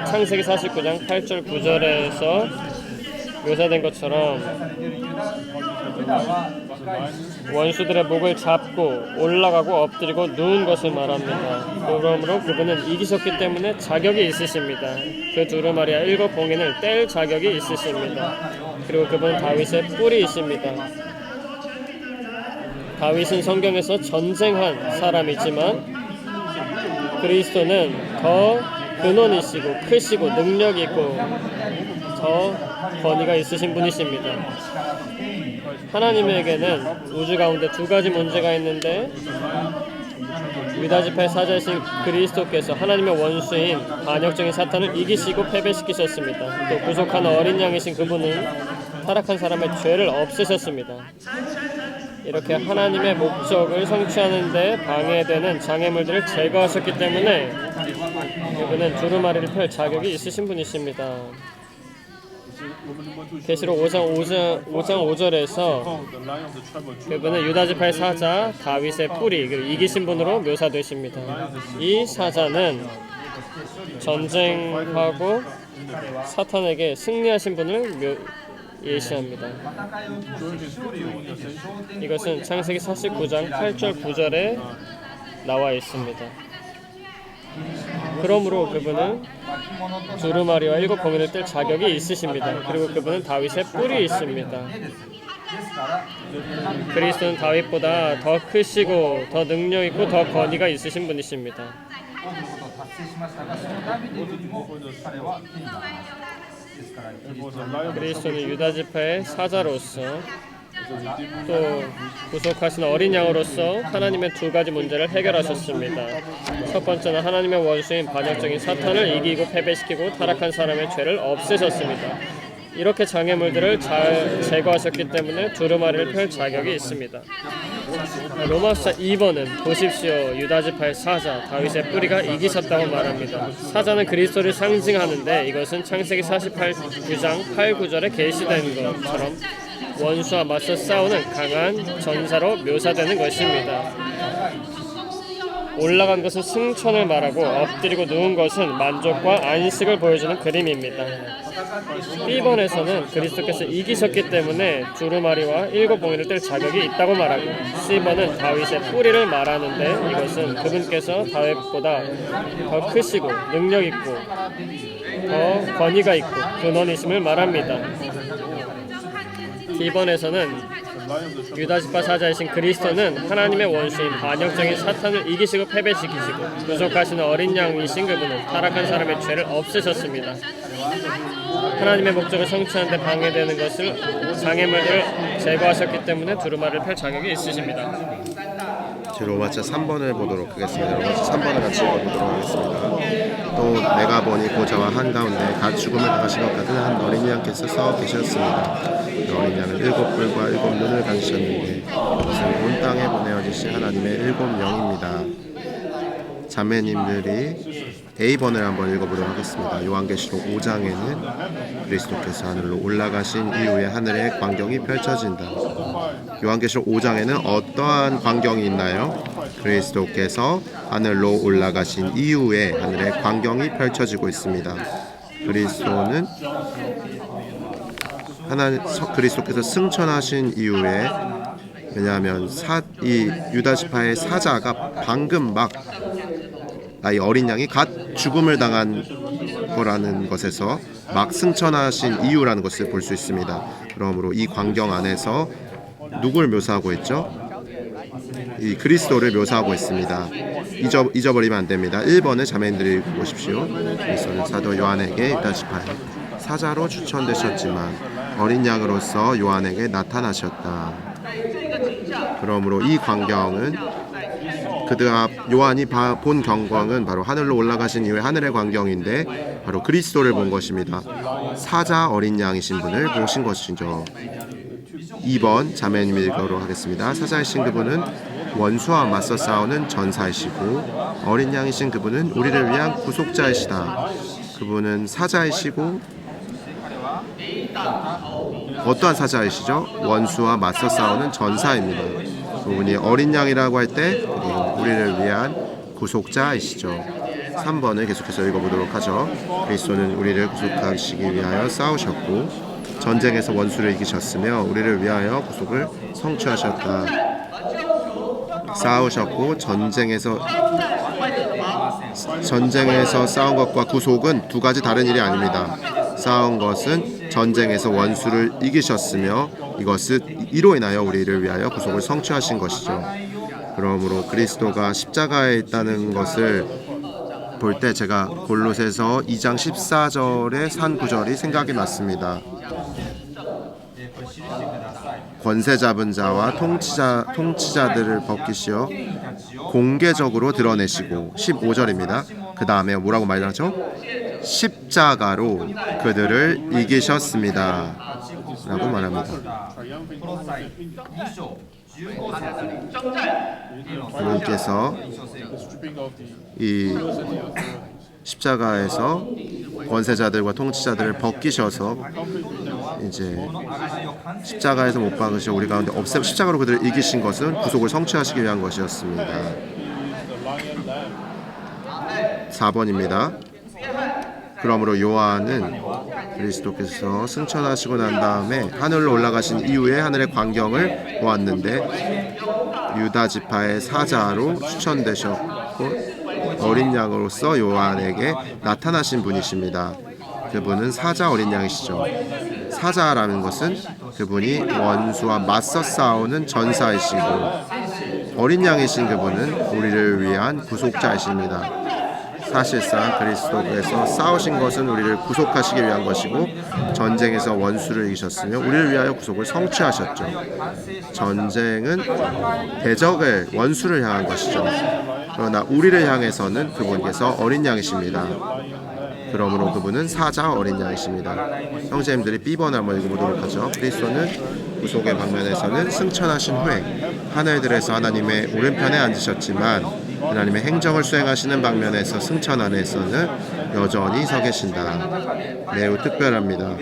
창세기 49장 8절 9절에서 묘사된 것처럼 원수들의 목을 잡고 올라가고 엎드리고 누운 것을 말합니다. 그러므로 그분은 이기셨기 때문에 자격이 있으십니다. 그 두루마리와 일곱 봉인을 뗄 자격이 있으십니다. 그리고 그분은 다윗의 뿌리이십니다. 다윗은 성경에서 전쟁한 사람이지만 그리스도는 더 근원이시고 크시고 능력이 있고 더 권위가 있으신 분이십니다. 하나님에게는 우주 가운데 두 가지 문제가 있는데 유다지파의 사자이신 그리스도께서 하나님의 원수인 반역적인 사탄을 이기시고 패배시키셨습니다. 또 구속하는 어린 양이신 그분은 타락한 사람의 죄를 없애셨습니다. 이렇게 하나님의 목적을 성취하는 데 방해되는 장애물들을 제거하셨기 때문에 그분은 두루마리를 펼 자격이 있으신 분이십니다. 계시록 5장 5절에서 그분은 유다지파의 사자 다윗의 뿌리 그리고 이기신 분으로 묘사되십니다. 이 사자는 전쟁하고 사탄에게 승리하신 분을 예시합니다. 이것은 창세기 49장 8절 9절에 나와 있습니다. 그러므로 그분은 두루마리와 일곱 봉인을 뗄 자격이 있으십니다. 그리고 그분은 다윗의 뿌리이십니다. 그리스도는 다윗보다 더 크시고 더 능력 있고 더 권위가 있으신 분이십니다. 그리스도는 유다지파의 사자로서 또 구속하신 어린 양으로서 하나님의 두 가지 문제를 해결하셨습니다. 첫 번째는 하나님의 원수인 반역적인 사탄을 이기고 패배시키고 타락한 사람의 죄를 없애셨습니다. 이렇게 장애물들을 잘 제거하셨기 때문에 두루마리를 펼 자격이 있습니다. 로마서 2번은 보십시오. 유다지파의 사자 다윗의 뿌리가 이기셨다고 말합니다. 사자는 그리스도를 상징하는데 이것은 창세기 49장 8, 9절에 계시된 것처럼 원수와 맞서 싸우는 강한 전사로 묘사되는 것입니다. 올라간 것은 승천을 말하고 엎드리고 누운 것은 만족과 안식을 보여주는 그림입니다. B번에서는 그리스도께서 이기셨기 때문에 두루마리와 일곱 봉인을 뗄 자격이 있다고 말하고 C번은 다윗의 뿌리를 말하는데 이것은 그분께서 다윗보다 더 크시고 능력 있고 더 권위가 있고 근원이심을 말합니다. D번에서는 유다지파 사자이신 그리스도는 하나님의 원수인 반역적인 사탄을 이기시고 패배시키시고 구속하시는 어린 양이신 그분은 타락한 사람의 죄를 없애셨습니다. 하나님의 목적을 성취하는 데 방해되는 것을 장애물들을 제거하셨기 때문에 두루마리를 펼 자격이 있으십니다. 로마서 3번을 보도록 하겠습니다. 로마서 3번을 같이 읽어보도록 하겠습니다. 또 내가 보니 보좌와 한가운데 갓 죽음을 당하신 것 같은 한 어린 양께서 서 계셨습니다. 그 어린 양은 일곱 뿔과 일곱 눈을 가지셨는데 이것은 온 땅에 보내어지신 하나님의 일곱 영입니다. 자매님들이 A번을 한번 읽어보도록 하겠습니다. 요한계시록 5장에는 그리스도께서 하늘로 올라가신 이후에 하늘의 광경이 펼쳐진다. 요한계시록 5장에는 어떠한 광경이 있나요? 그리스도께서 하늘로 올라가신 이후에 하늘의 광경이 펼쳐지고 있습니다. 그리스도께서 승천하신 이후에, 왜냐하면 이 유다 지파의 사자가 방금 막 이 어린 양이 갓 죽음을 당한 거라는 것에서 막 승천하신 이유라는 것을 볼 수 있습니다. 그러므로 이 광경 안에서 누굴 묘사하고 있죠? 이 그리스도를 묘사하고 있습니다. 잊어버리면 안 됩니다. 1번을 자매님들이 보십시오. 그리스도는 사도 요한에게 유다 지파의 사자로 추천되셨지만 어린 양으로서 요한에게 나타나셨다. 그러므로 이 광경은 요한이 본 경광은 바로 하늘로 올라가신 이후에 하늘의 광경인데 바로 그리스도를 본 것입니다. 사자 어린 양이신 분을 보신 것이죠. 2번 자매님 읽도록 하겠습니다. 사자이신 그분은 원수와 맞서 싸우는 전사이시고 어린 양이신 그분은 우리를 위한 구속자이시다. 그분은 사자이시고 어떠한 사자이시죠? 원수와 맞서 싸우는 전사입니다. 그분이 어린 양이라고 할 때 우리를 위한 구속자이시죠. 3번을 계속해서 읽어보도록 하죠. 그리스도는 우리를 구속하시기 위하여 싸우셨고 전쟁에서 원수를 이기셨으며 우리를 위하여 구속을 성취하셨다. 싸우셨고 전쟁에서 싸운 것과 구속은 두 가지 다른 일이 아닙니다. 싸운 것은 전쟁에서 원수를 이기셨으며 이로 인하여 우리를 위하여 구속을 성취하신 것이죠. 그러므로 그리스도가 십자가에 있다는 것을 볼 때 제가 골로새서 2장 14절의 산 구절이 생각이 났습니다. 권세 잡은 자와 통치자들을 벗기시어 공개적으로 드러내시고 15절입니다. 그 다음에 뭐라고 말하죠? 십자가로 그들을 이기셨습니다 라고 말합니다. 그분께서 이 십자가에서 권세자들과 통치자들을 벗기셔서 이제 십자가에서 못 박으시어 우리 가운데 십자가로 그들을 이기신 것은 구속을 성취하시기 위한 것이었습니다. 4번입니다. 그러므로 요한은 그리스도께서 승천하시고 난 다음에 하늘로 올라가신 이후에 하늘의 광경을 보았는데 유다 지파의 사자로 추천되셨고 어린 양으로서 요한에게 나타나신 분이십니다. 그분은 사자 어린 양이시죠. 사자라는 것은 그분이 원수와 맞서 싸우는 전사이시고 어린 양이신 그분은 우리를 위한 구속자이십니다. 사실상 그리스도께서 싸우신 것은 우리를 구속하시기 위한 것이고 전쟁에서 원수를 이기셨으며 우리를 위하여 구속을 성취하셨죠. 전쟁은 대적을 원수를 향한 것이죠. 그러나 우리를 향해서는 그분께서 어린 양이십니다. 그러므로 그분은 사자 어린 양이십니다. 형제님들이 B번을 한번 읽어보도록 하죠. 그리스도는 구속의 방면에서는 승천하신 후에 하늘들에서 하나님의 오른편에 앉으셨지만 하나님의 행정을 수행하시는 방면에서 승천 안에서는 여전히 서 계신다. 매우 특별합니다.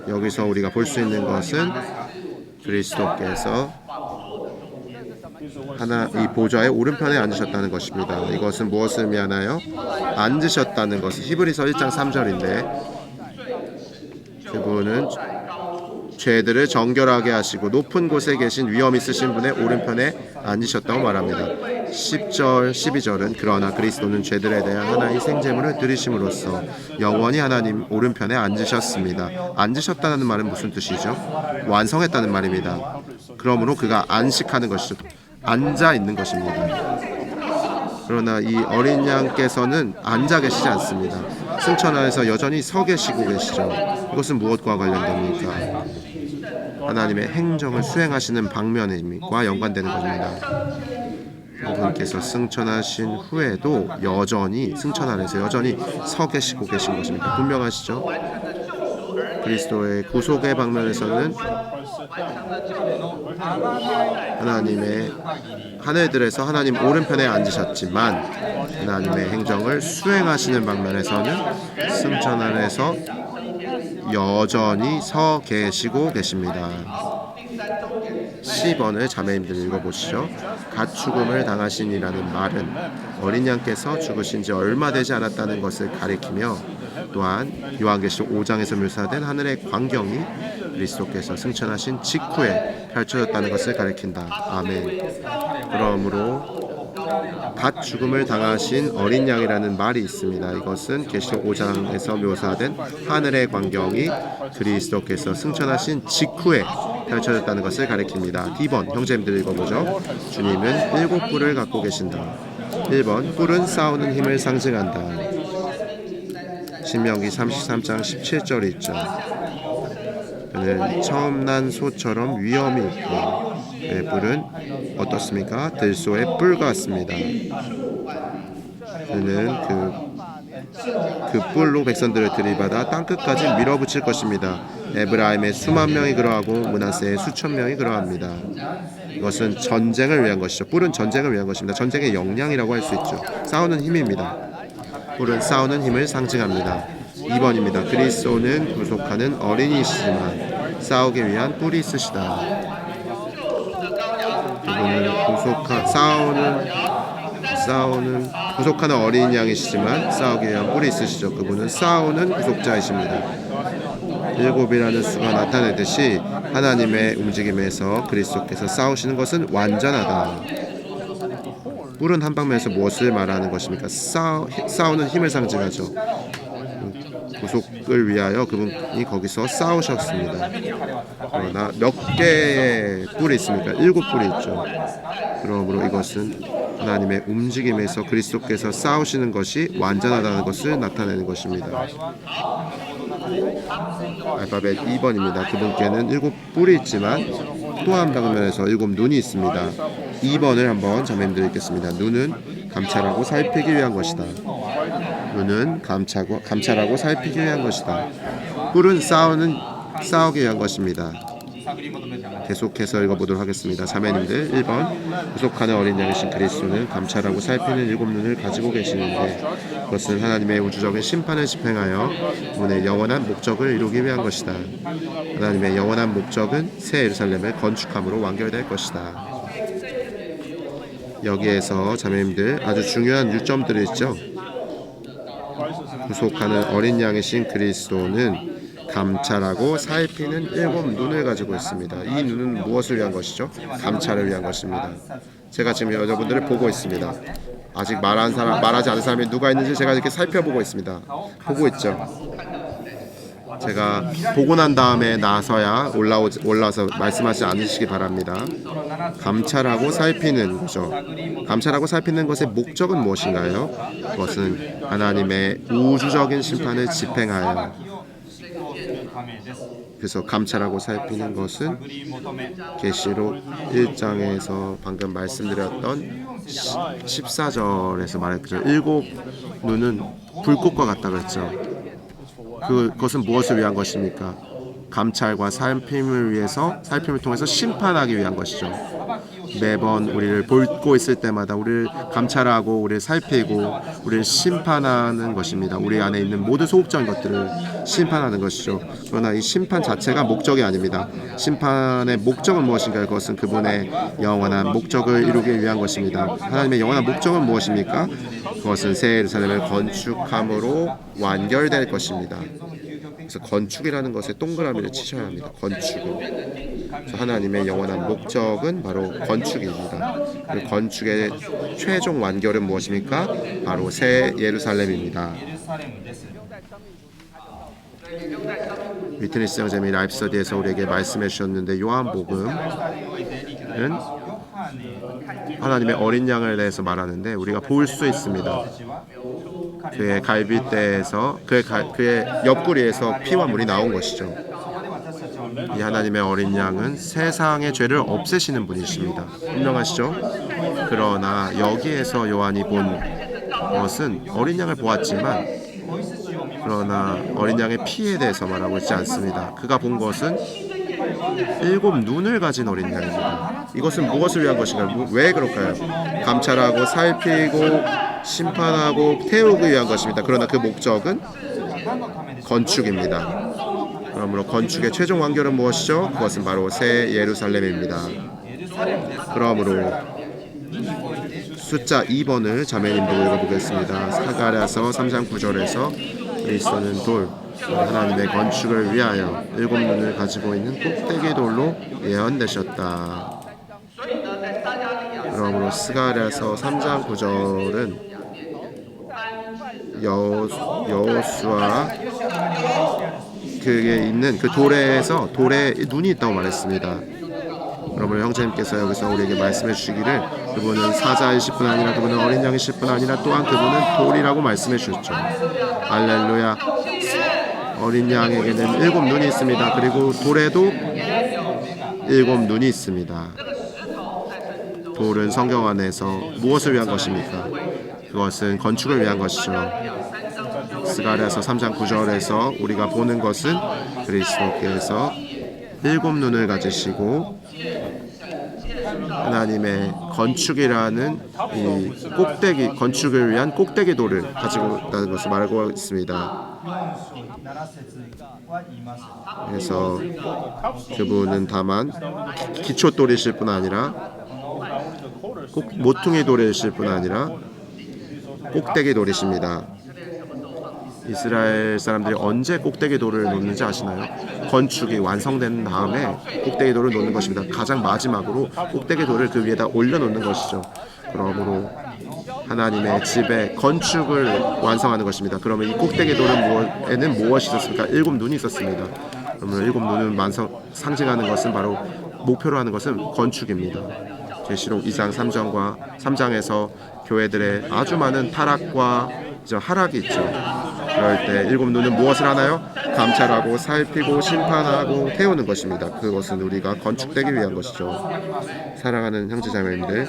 여기서 우리가 볼 수 있는 것은 그리스도께서 이 보좌의 오른편에 앉으셨다는 것입니다. 이것은 무엇을 의미하나요? 앉으셨다는 것은 히브리서 1장 3절인데 그분은 죄들을 정결하게 하시고 높은 곳에 계신 위엄 있으신 분의 오른편에 앉으셨다고 말합니다. 10절, 12절은 그러나 그리스도는 죄들에 대한 하나의 생제물을 드리심으로써 영원히 하나님 오른편에 앉으셨습니다. 앉으셨다는 말은 무슨 뜻이죠? 완성했다는 말입니다. 그러므로 그가 안식하는 것이죠. 앉아 있는 것입니다. 그러나 이 어린 양께서는 앉아 계시지 않습니다. 승천 안에서 여전히 서 계시고 계시죠. 이것은 무엇과 관련됩니까? 하나님의 행정을 수행하시는 방면과 연관되는 겁니다. 그분께서 승천하신 후에도 여전히 승천 안에서 여전히 서 계시고 계신 것입니다. 분명하시죠? 그리스도의 구속의 방면에서는 하나님의 하늘들에서 하나님 오른편에 앉으셨지만 하나님의 행정을 수행하시는 방면에서는 승천 안에서 여전히 서 계시고 계십니다. 10번을 자매님들 읽어보시죠. 갓 죽음을 당하신이라는 말은 어린 양께서 죽으신 지 얼마 되지 않았다는 것을 가리키며 또한 요한계시록 5장에서 묘사된 하늘의 광경이 그리스도께서 승천하신 직후에 펼쳐졌다는 것을 가리킨다. 아멘. 그러므로 갓 죽음을 당하신 어린 양이라는 말이 있습니다. 이것은 계시록 5장에서 묘사된 하늘의 광경이 그리스도께서 승천하신 직후에 펼쳐졌다는 것을 가리킵니다. D번 형제님들 읽어보죠. 주님은 7뿔을 갖고 계신다. 1번 뿔은 싸우는 힘을 상징한다. 신명기 33장 17절 있죠. 그는 처음 난 소처럼 위엄이 있고 그의 뿔은 어떻습니까? 들소의 뿔 같습니다. 그는 그 뿔로 백성들을 들이받아 땅끝까지 밀어붙일 것입니다. 에브라임의 수만 명이 그러하고 므낫세의 수천 명이 그러합니다. 이것은 전쟁을 위한 것이죠. 뿔은 전쟁을 위한 것입니다. 전쟁의 역량이라고 할 수 있죠. 싸우는 힘입니다. 뿔은 싸우는 힘을 상징합니다. 2번입니다. 그리스도는 구속하는 어린이시지만 싸우기 위한 뿔이 있으시다. 그분은 구속하는 어린 양이시지만 싸우기 위한 뿔이 있으시죠. 그분은 싸우는 구속자이십니다. 7이라는 수가 나타내듯이 하나님의 움직임에서 그리스도께서 싸우시는 것은 완전하다. 뿔은 한 방면에서 무엇을 말하는 것입니까? 싸우는 힘을 상징하죠. 구속을 위하여 그분이 거기서 싸우셨습니다. 그러나 몇 개의 뿔이 있습니까? 7뿔이 있죠. 그러므로 이것은 하나님의 움직임에서 그리스도께서 싸우시는 것이 완전하다는 것을 나타내는 것입니다. 알파벳 2번입니다. 그분께는 7뿔이 있지만 또 한 방면에서 7눈이 있습니다. 2번을 한번 자매님들 읽겠습니다. 눈은 감찰하고 살피기 위한 것이다. 눈은 감찰하고 살피기 위한 것이다. 뿔은 싸우기 위한 것입니다. 계속해서 읽어보도록 하겠습니다. 자매님들 1번 구속하는 어린 양이신 그리스도는 감찰하고 살피는 7눈을 가지고 계시는데 그것은 하나님의 우주적인 심판을 집행하여 문의 영원한 목적을 이루기 위한 것이다. 하나님의 영원한 목적은 새 예루살렘을 건축함으로 완결될 것이다. 여기에서 자매님들 아주 중요한 유점들이 있죠. 구속하는 어린 양이신 그리스도는 감찰하고 살피는 7눈을 가지고 있습니다. 이 눈은 무엇을 위한 것이죠? 감찰을 위한 것입니다. 제가 지금 여러분들을 보고 있습니다. 아직 말하지 않은 사람이 누가 있는지 제가 이렇게 살펴보고 있습니다. 보고 있죠. 제가 보고 난 다음에 나서야 올라와서 말씀하지 않으시기 바랍니다. 감찰하고 살피는 거죠. 감찰하고 살피는 것의 목적은 무엇인가요? 그것은 하나님의 우주적인 심판을 집행하여 그래서 감찰하고 살피는 것은 계시록 1장에서 방금 말씀드렸던 14절에서 말했죠. 7눈은 불꽃과 같다 그랬죠. 그것은 무엇을 위한 것입니까? 감찰과 살핌을 통해서 심판하기 위한 것이죠. 매번 우리를 보고 있을 때마다 우리를 감찰하고 우리를 살피고 우리를 심판하는 것입니다. 우리 안에 있는 모든 소극적인 것들을 심판하는 것이죠. 그러나 이 심판 자체가 목적이 아닙니다. 심판의 목적은 무엇인가요? 그것은 그분의 영원한 목적을 이루기 위한 것입니다. 하나님의 영원한 목적은 무엇입니까? 그것은 새 예루살렘을 건축함으로 완결될 것입니다. 그래서 건축이라는 것에 동그라미를 치셔야 합니다. 건축을. 하나님의 영원한 목적은 바로 건축입니다. 그 건축의 최종 완결은 무엇입니까? 바로 새 예루살렘입니다. 위트니스 형제님이 라이프 스터디에서 우리에게 말씀해 주셨는데 요한복음은 하나님의 어린 양을 대해서 말하는데 우리가 볼 수 있습니다. 그의 갈빗대에서 그의 옆구리에서 피와 물이 나온 것이죠. 이 하나님의 어린 양은 세상의 죄를 없애시는 분이십니다. 분명하시죠? 그러나 여기에서 요한이 본 것은 어린 양을 보았지만 그러나 어린 양의 피에 대해서 말하고 있지 않습니다. 그가 본 것은 일곱 눈을 가진 어린 양입니다. 이것은 무엇을 위한 것인가요? 왜 그럴까요? 감찰하고 살피고 심판하고 태우기 위한 것입니다. 그러나 그 목적은 건축입니다. 그러므로 건축의 최종 완결은 무엇이죠? 그것은 바로 새 예루살렘입니다. 그러므로 숫자 2번을 자매님도 읽어보겠습니다. 사가랴서 3장 9절에서 그리스도는 돌, 하나님의 건축을 위하여 일곱 눈을 가지고 있는 꼭대기 돌로 예언되셨다. 그러므로 스가랴서 3장 9절은 여호수아 그게 있는 그 돌에 눈이 있다고 말했습니다. 그러므로 형제님께서 여기서 우리에게 말씀해 주시기를 그분은 사자이실 뿐 아니라 그분은 어린 양이실 뿐 아니라 또한 그분은 돌이라고 말씀해 주셨죠. 할렐루야. 어린 양에게는 일곱 눈이 있습니다. 그리고 돌에도 일곱 눈이 있습니다. 돌은 성경 안에서 무엇을 위한 것입니까? 그것은 건축을 위한 것이죠. 스가랴서 3장 9절에서 우리가 보는 것은 그리스도께서 일곱 눈을 가지시고 하나님의 건축이라는 이 꼭대기 건축을 위한 꼭대기 돌을 가지고 있다는 것을 말하고 있습니다. 그래서 그분은 다만 기초돌이실 뿐 아니라 모퉁이 돌이실 뿐 아니라 꼭대기 돌이십니다. 이스라엘 사람들이 언제 꼭대기 돌을 놓는지 아시나요? 건축이 완성된 다음에 꼭대기 돌을 놓는 것입니다. 가장 마지막으로 꼭대기 돌을 그 위에다 올려놓는 것이죠. 그러므로 하나님의 집의 건축을 완성하는 것입니다. 그러면 이 꼭대기 돌에는 무엇이 있었습니까? 일곱 눈이 있었습니다. 그러면 일곱 눈을 상징하는 것은 바로 목표로 하는 것은 건축입니다. 계시록 2장 3장에서 교회들의 아주 많은 타락과 하락이 있죠. 그럴 때 일곱 눈은 무엇을 하나요? 감찰하고 살피고 심판하고 태우는 것입니다. 그것은 우리가 건축되기 위한 것이죠. 사랑하는 형제자매님들,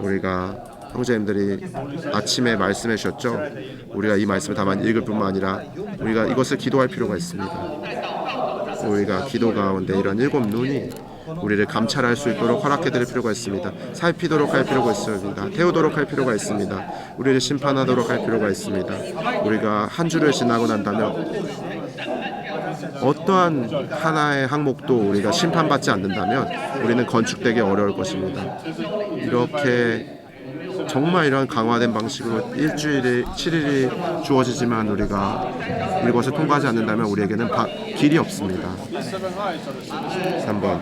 우리가 형제님들이 아침에 말씀해 주셨죠. 우리가 이 말씀을 다만 읽을 뿐만 아니라 우리가 이것을 기도할 필요가 있습니다. 우리가 기도 가운데 이런 일곱 눈이 우리를 감찰할 수 있도록 허락해드릴 필요가 있습니다. 살피도록 할 필요가 있습니다. 태우도록 할 필요가 있습니다. 우리를 심판하도록 할 필요가 있습니다. 우리가 한 주를 지나고 난다면 어떠한 하나의 항목도 우리가 심판받지 않는다면 우리는 건축되기 어려울 것입니다. 이렇게 정말 이런 강화된 방식으로 일주일에 7일이 주어지지만 우리가 이것을 통과하지 않는다면 우리에게는 길이 없습니다. 3번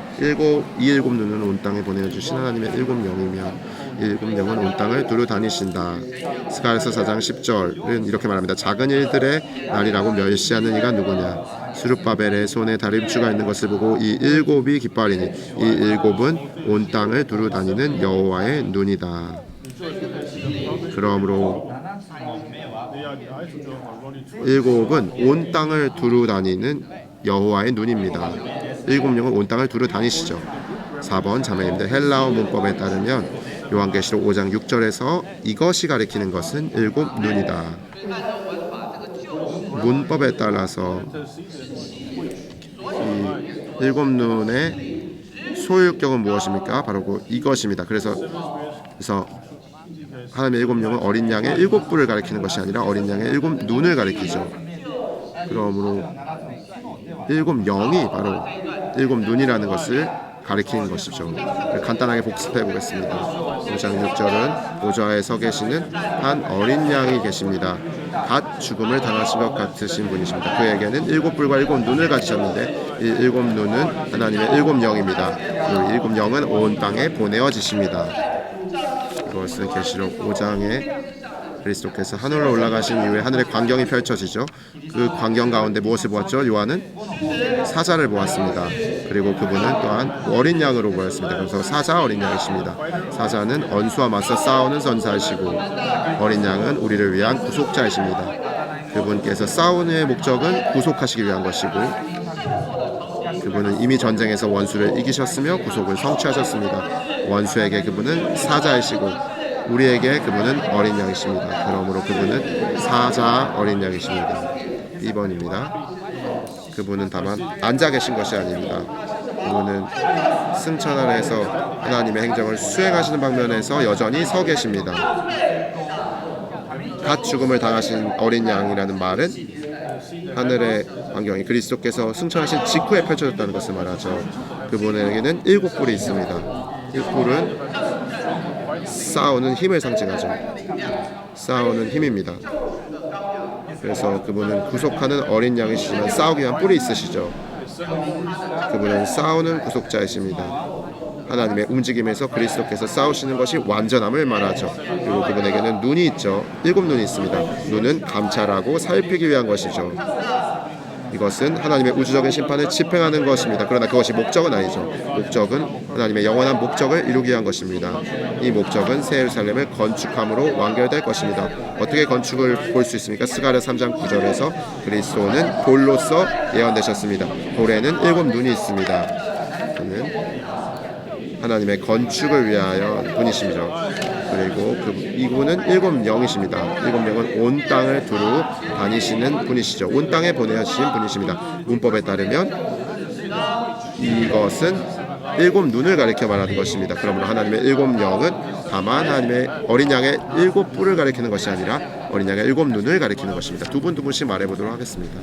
이 일곱 눈은 온 땅에 보내주신 하나님의 일곱 영이며 일곱 영은 온 땅을 두루 다니신다. 스가랴서 4장 10절은 이렇게 말합니다. 작은 일들의 날이라고 멸시하는 이가 누구냐? 스룹바벨의 손에 다림추가 있는 것을 보고 이 일곱이 기뻐하리니 이 일곱은 온 땅을 두루 다니는 여호와의 눈이다. 그러므로 일곱은 온 땅을 두루 다니는 여호와의 눈입니다. 일곱 영은 온 땅을 두루 다니시죠. 4번 자매님들 헬라어 문법에 따르면 요한계시록 5장 6절에서 이것이 가리키는 것은 일곱 눈이다. 문법에 따라서 이 일곱 눈의 소유격은 무엇입니까? 바로 이것입니다. 그래서 하나님의 일곱 영은 어린 양의 일곱 뿔을 가리키는 것이 아니라 어린 양의 일곱 눈을 가리키죠. 그러므로 일곱 영이 바로 일곱 눈이라는 것을 가리키는 것이죠. 간단하게 복습해 보겠습니다. 5장 6절은 보좌에 서 계시는 한 어린 양이 계십니다. 갓 죽음을 당하신 것 같으신 분이십니다. 그에게는 일곱 뿔과 일곱 눈을 가지셨는데 이 일곱 눈은 하나님의 일곱 영입니다. 이 일곱 영은 온 땅에 보내어지십니다. 이것은 계시록 5장에 그리스도께서 하늘로 올라가신 이후에 하늘의 광경이 펼쳐지죠. 그 광경 가운데 무엇을 보았죠? 요한은 사자를 보았습니다. 그리고 그분은 또한 어린 양으로 보였습니다. 그래서 사자 어린 양이십니다. 사자는 원수와 맞서 싸우는 선사이시고 어린 양은 우리를 위한 구속자이십니다. 그분께서 싸우는 목적은 구속하시기 위한 것이고 그분은 이미 전쟁에서 원수를 이기셨으며 구속을 성취하셨습니다. 원수에게 그분은 사자이시고 우리에게 그분은 어린 양이십니다. 그러므로 그분은 사자 어린 양이십니다. 2번입니다. 그분은 다만 앉아 계신 것이 아닙니다. 그분은 승천 아래에서 하나님의 행정을 수행하시는 방면에서 여전히 서 계십니다. 갓 죽음을 당하신 어린 양이라는 말은 하늘의 환경이 그리스도께서 승천하신 직후에 펼쳐졌다는 것을 말하죠. 그분에게는 7뿔이 있습니다. 1뿔은 싸우는 힘을 상징하죠. 싸우는 힘입니다. 그래서 그분은 구속하는 어린 양이시지만 싸우기 위한 뿔이 있으시죠. 그분은 싸우는 구속자이십니다. 하나님의 움직임에서 그리스도께서 싸우시는 것이 완전함을 말하죠. 그리고 그분에게는 눈이 있죠. 7눈이 있습니다. 눈은 감찰하고 살피기 위한 것이죠. 이것은 하나님의 우주적인 심판을 집행하는 것입니다. 그러나 그것이 목적은 아니죠. 목적은 하나님의 영원한 목적을 이루기 위한 것입니다. 이 목적은 새 예루살렘을 건축함으로 완결될 것입니다. 어떻게 건축을 볼 수 있습니까? 스가랴 3장 9절에서 그리스도는 돌로서 예언되셨습니다. 돌에는 7눈이 있습니다. 그는 하나님의 건축을 위하여 분이시죠. 그리고 이분은 7영이십니다. 7영은 온 땅을 두루 다니시는 분이시죠. 온 땅에 보내신 분이십니다. 문법에 따르면 이것은 7눈을 가리켜 말하는 것입니다. 그러므로 하나님의 7영은 다만 하나님의 어린 양의 7뿔을 가리키는 것이 아니라 어린 양의 7눈을 가리키는 것입니다. 두 분씩 말해보도록 하겠습니다.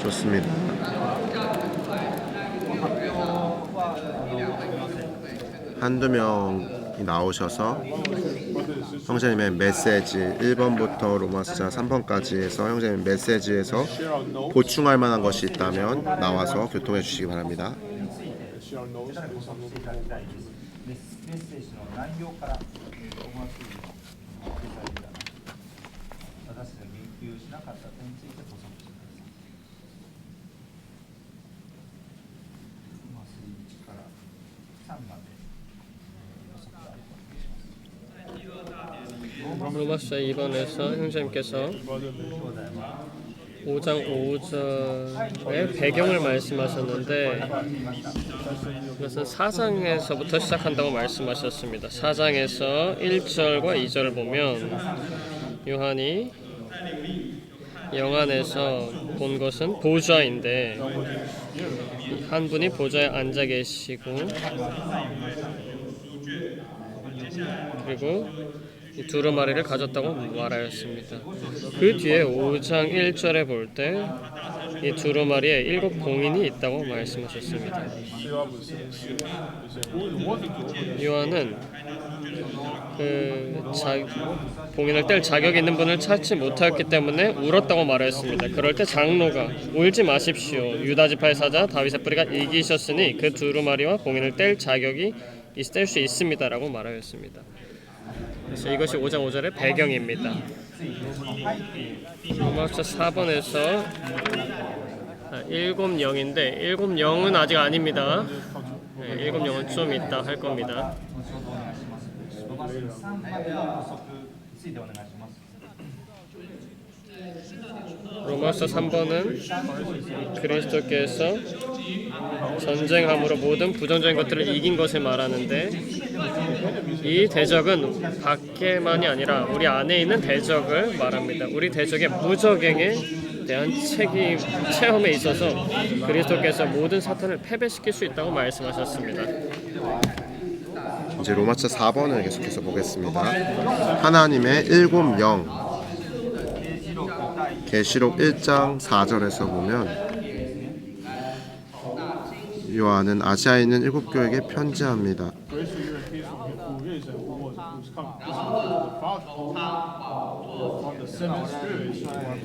좋습니다. 한두 명이 나오셔서 형제님의 메시지 1번부터 로마서 3번까지 해서 형제님 메시지에서 보충할 만한 것이 있다면 나와서 교통해 주시기 바랍니다. 로마서 2번에서 형제님께서 5장 5절의 배경을 말씀하셨는데 그것은 4장에서부터 시작한다고 말씀하셨습니다. 4장에서 1절과 2절을 보면 요한이 영안에서 본 것은 보좌인데 한 분이 보좌에 앉아 계시고 그리고 이 두루마리를 가졌다고 말하였습니다. 그 뒤에 5장 1절에 볼 때 이 두루마리에 7 봉인이 있다고 말씀하셨습니다. 요한은 봉인을 뗄 자격이 있는 분을 찾지 못하였기 때문에 울었다고 말하였습니다. 그럴 때 장로가 울지 마십시오. 유다 지파의 사자 다윗의 뿌리가 이기셨으니 그 두루마리와 봉인을 뗄 자격이 뗄 수 있습니다라고 말하였습니다. 그래서 이것이 5장 5절의 배경입니다. 로마서 4번에서 7영인데 7영은 아직 아닙니다. 7영은 좀 있다 할 겁니다. 로마서 3번은 그리스도께서 전쟁함으로 모든 부정적인 것들을 이긴 것을 말하는데 이 대적은 밖에만이 아니라 우리 안에 있는 대적을 말합니다. 우리 대적의 무적행에 대한 체험에 있어서 그리스도께서 모든 사탄을 패배시킬 수 있다고 말씀하셨습니다. 이제 로마서 4번을 계속해서 보겠습니다. 하나님의 일곱 영. 계시록 1장 4절에서 보면 요한은 아시아에 있는 일곱 교회에게 편지합니다.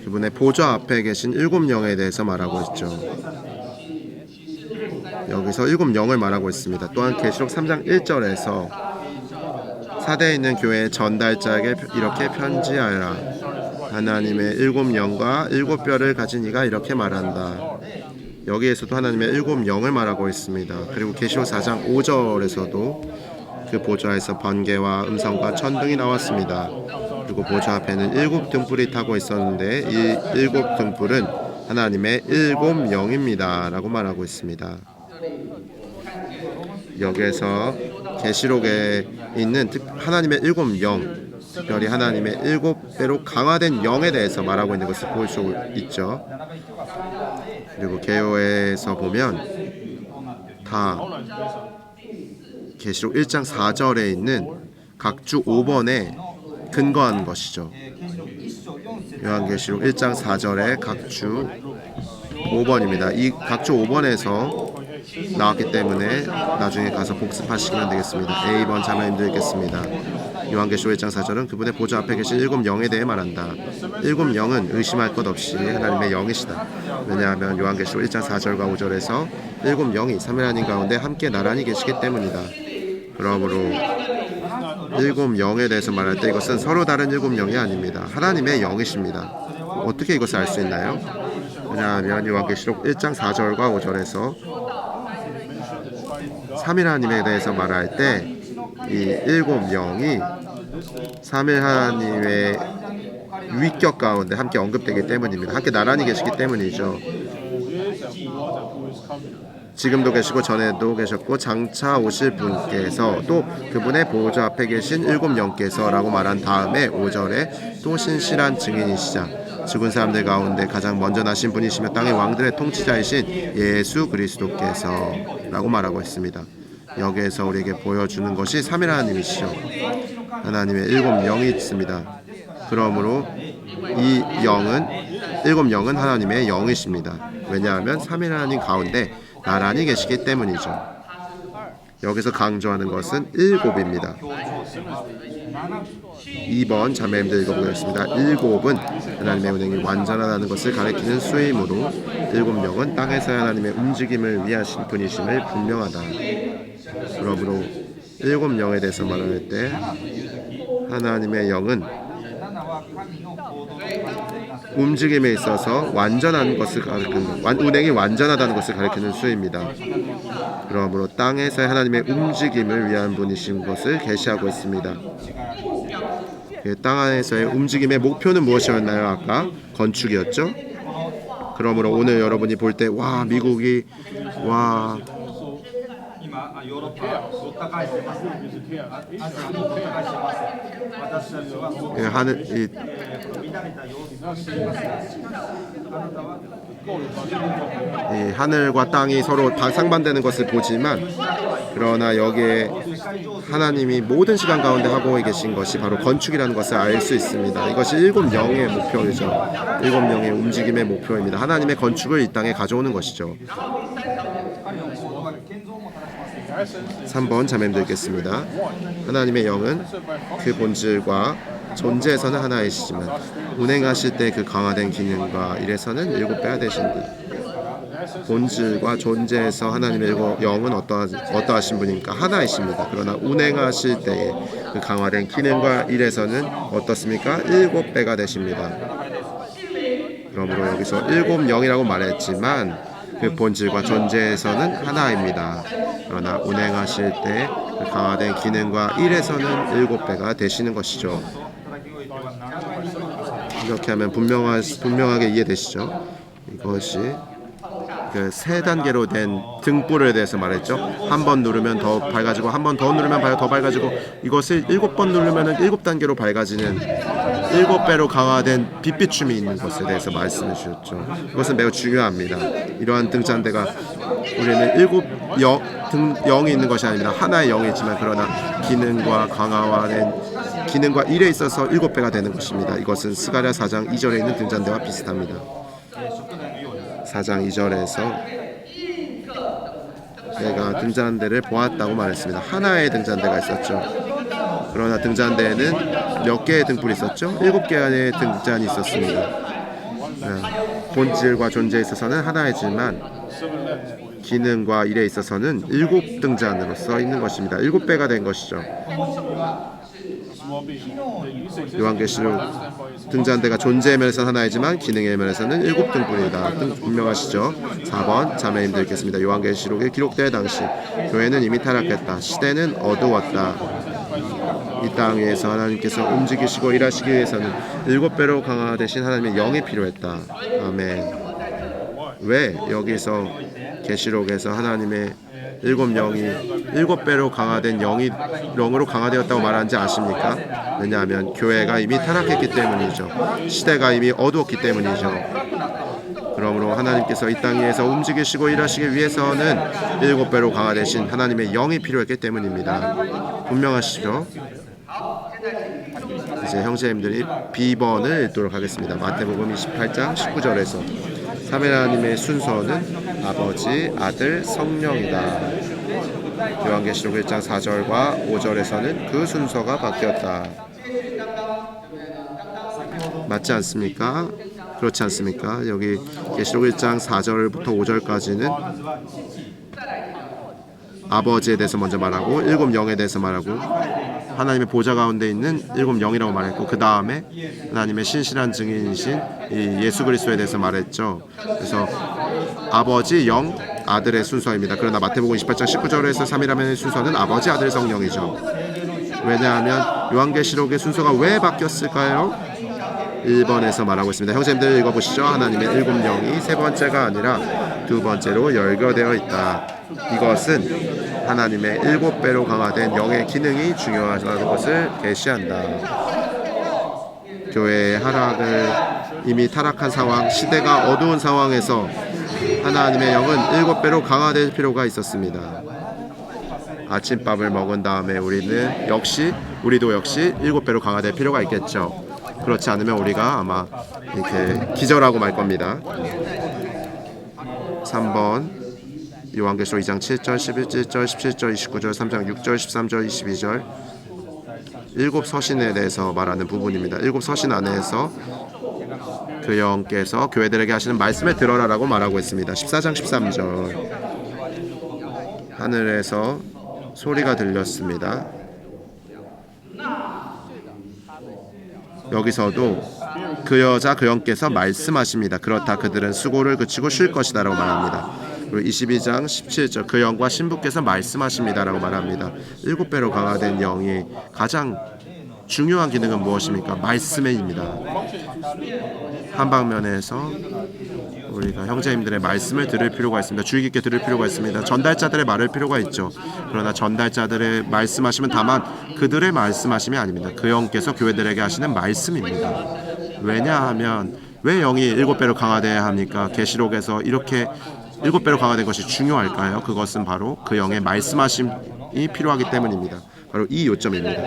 그분의 보좌 앞에 계신 일곱 영에 대해서 말하고 있죠. 여기서 일곱 영을 말하고 있습니다. 또한 계시록 3장 1절에서 사대에 있는 교회의 전달자에게 이렇게 편지하여라. 하나님의 일곱 영과 일곱 뼈를 가진 이가 이렇게 말한다. 여기에서도 하나님의 일곱 영을 말하고 있습니다. 그리고 계시록 4장 5절에서도 그 보좌에서 번개와 음성과 천둥이 나왔습니다. 그리고 보좌 앞에는 일곱 등불이 타고 있었는데 이 일곱 등불은 하나님의 일곱 영입니다 라고 말하고 있습니다. 여기에서 계시록에 있는 하나님의 일곱 영, 특별히 하나님의 일곱 배로 강화된 영에 대해서 말하고 있는 것을 볼 수 있죠. 그리고 개요에서 보면 다 계시록 1장 4절에 있는 각주 5번에 근거한 것이죠. 요한계시록 1장 4절에 각주 5번입니다. 이 각주 5번에서 나왔기 때문에 나중에 가서 복습하시면 되겠습니다. A번 자매님들 읽겠습니다. 요한계시록 1장 4절은 그분의 보좌 앞에 계신 일곱 영에 대해 말한다. 일곱 영은 의심할 것 없이 하나님의 영이시다. 왜냐하면 요한계시록 1장 4절과 5절에서 일곱 영이 삼위하나님 가운데 함께 나란히 계시기 때문이다. 그러므로 일곱 영에 대해서 말할 때 이것은 서로 다른 일곱 영이 아닙니다. 하나님의 영이십니다. 어떻게 이것을 알 수 있나요? 왜냐하면 요한계시록 1장 4절과 5절에서 삼일 하나님에 대해서 말할 때 이 일곱 영이 삼일 하나님의 위격 가운데 함께 언급되기 때문입니다. 함께 나란히 계시기 때문이죠. 지금도 계시고 전에도 계셨고 장차 오실 분께서 또 그분의 보호자 앞에 계신 일곱 영께서라고 말한 다음에 5절에 또 신실한 증인이시자 죽은 사람들 가운데 가장 먼저 나신 분이시며 땅의 왕들의 통치자이신 예수 그리스도께서 라고 말하고 있습니다. 여기에서 우리에게 보여주는 것이 삼일 하나님이시죠. 하나님의 일곱 영이 있습니다. 그러므로 이 영은 일곱 영은 하나님의 영이십니다. 왜냐하면 삼일 하나님 가운데 나란히 계시기 때문이죠. 여기서 강조하는 것은 일곱입니다. 2번 자매님들 읽어보겠습니다. 일곱은 하나님의 운행이 완전하다는 것을 가리키는 수이므로 일곱 영은 땅에서의 하나님의 움직임을 위하신 분이심을 분명하다. 그러므로 일곱 영에 대해서 말할 때 하나님의 영은 움직임에 있어서 완전한 것을 가리키는 운행이 완전하다는 것을 가리키는 수입니다. 그러므로 땅에서의 하나님의 움직임을 위한 분이신 것을 계시하고 있습니다. 땅 안에서의 움직임의 목표는 무엇이었나요? 아까 건축이었죠. 그러므로 오늘 여러분이 볼 때 와 미국이 와 하늘 이 하늘과 땅이 서로 다 상반되는 것을 보지만 그러나 여기에 하나님이 모든 시간 가운데 하고 계신 것이 바로 건축이라는 것을 알 수 있습니다. 이것이 일곱 영의 목표이죠. 일곱 영의 움직임의 목표입니다. 하나님의 건축을 이 땅에 가져오는 것이죠. 3번 자매님들 읽겠습니다. 하나님의 영은 그 본질과 존재에서는 하나이시지만 운행하실 때 그 강화된 기능과 일에서는 일곱 배가 되신 분. 본질과 존재에서 하나님의 영은 어떠하신 분입니까? 하나이십니다. 그러나 운행하실 때의 그 강화된 기능과 일에서는 어떻습니까? 일곱 배가 되십니다. 그러므로 여기서 일곱 영이라고 말했지만 그 본질과 존재에서는 하나입니다. 그러나 운행하실 때 그 강화된 기능과 일에서는 일곱 배가 되시는 것이죠. 이렇게 하면 분명하게 이해되시죠? 이것이 그 세 단계로 된 등불에 대해서 말했죠. 한 번 누르면 더 밝아지고 한 번 더 누르면 더 밝아지고 이것을 7번 누르면은 7단계로 밝아지는 7배로 강화된 빛비춤이 있는 것에 대해서 말씀해 주셨죠. 이것은 매우 중요합니다. 이러한 등잔대가 우리는 7영이 있는 것이 아닙니다. 하나의 영이 있지만 그러나 기능과 강화된 기능과 일에 있어서 7배가 되는 것입니다. 이것은 스가랴 4장 2절에 있는 등잔대와 비슷합니다. 4장 2절에서 내가 등잔대를 보았다고 말했습니다. 하나의 등잔대가 있었죠. 그러나 등잔대에는 몇 개의 등불이 있었죠? 7개의 등잔이 있었습니다. 본질과 존재에 있어서는 하나이지만 기능과 일에 있어서는 7등잔으로서 있는 것입니다. 7배가 된 것이죠. 요한계시록 등잔대가 존재의 면에서는 하나이지만 기능의 면에서는 7등불이다. 분명하시죠? 4번 자매님들 읽겠습니다. 요한계시록에 기록될 당시 교회는 이미 타락했다. 시대는 어두웠다. 이 땅 위에서 하나님께서 움직이시고 일하시기 위해서는 7배로 강화되신 하나님의 영이 필요했다. 아멘. 왜 여기서 계시록에서 하나님의 7영이 7배로 강화된 영으로 강화되었다고 말하는지 아십니까? 왜냐하면 교회가 이미 타락했기 때문이죠. 시대가 이미 어두웠기 때문이죠. 그러므로 하나님께서 이 땅 위에서 움직이시고 일하시기 위해서는 7배로 강화되신 하나님의 영이 필요했기 때문입니다. 분명하시죠? 이제 형제님들이 B번을 읽도록 하겠습니다. 마태복음 28장 19절에서 삼위 하나님의 순서는 아버지, 아들, 성령이다. 요한계시록 1장 4절과 5절에서는 그 순서가 바뀌었다. 맞지 않습니까? 그렇지 않습니까? 여기 계시록 1장 4절부터 5절까지는 아버지에 대해서 먼저 말하고 7영에 대해서 말하고 하나님의 보좌 가운데 있는 7영이라고 말했고 그 다음에 하나님의 신실한 증인이신 이 예수 그리스도에 대해서 말했죠. 그래서 아버지, 영, 아들의 순서입니다. 그러나 마태복음 28장 19절에서 3위라면의 순서는 아버지, 아들, 성령이죠. 왜냐하면 요한계시록의 순서가 왜 바뀌었을까요? 1번에서 말하고 있습니다. 형제님들 읽어보시죠. 하나님의 7영이 세 번째가 아니라 두 번째로 열거되어 있다. 이것은 하나님의 7배로 강화된 영의 기능이 중요하다는 것을 계시한다. 교회의 하락을 이미 타락한 상황, 시대가 어두운 상황에서 하나님의 영은 7배로 강화될 필요가 있었습니다. 아침밥을 먹은 다음에 우리도 역시 7배로 강화될 필요가 있겠죠. 그렇지 않으면 우리가 아마 이렇게 기절하고 말 겁니다. 3번 요한계시록 2장 7절, 11절, 17절, 29절, 3장 6절, 13절, 22절 7 서신에 대해서 말하는 부분입니다. 7 서신 안에서 그 영께서 교회들에게 하시는 말씀을 들어라라고 말하고 있습니다. 14장 13절 하늘에서 소리가 들렸습니다. 여기서도 그 여자 그 영께서 말씀하십니다. 그렇다 그들은 수고를 그치고 쉴 것이다 라고 말합니다. 그리고 22장 17절 그 영과 신부께서 말씀하십니다 라고 말합니다. 7배로 강화된 영이 가장 중요한 기능은 무엇입니까? 말씀입니다. 한 방면에서 우리가 형제님들의 말씀을 들을 필요가 있습니다. 주의 깊게 들을 필요가 있습니다. 전달자들의 말을 필요가 있죠. 그러나 전달자들의 말씀하심은 다만 그들의 말씀하심이 아닙니다. 그 영께서 교회들에게 하시는 말씀입니다. 왜냐하면 왜 영이 7배로 강화되어야 합니까? 계시록에서 이렇게 7배로 강화된 것이 중요할까요? 그것은 바로 그 영의 말씀하심이 필요하기 때문입니다. 바로 이 요점입니다.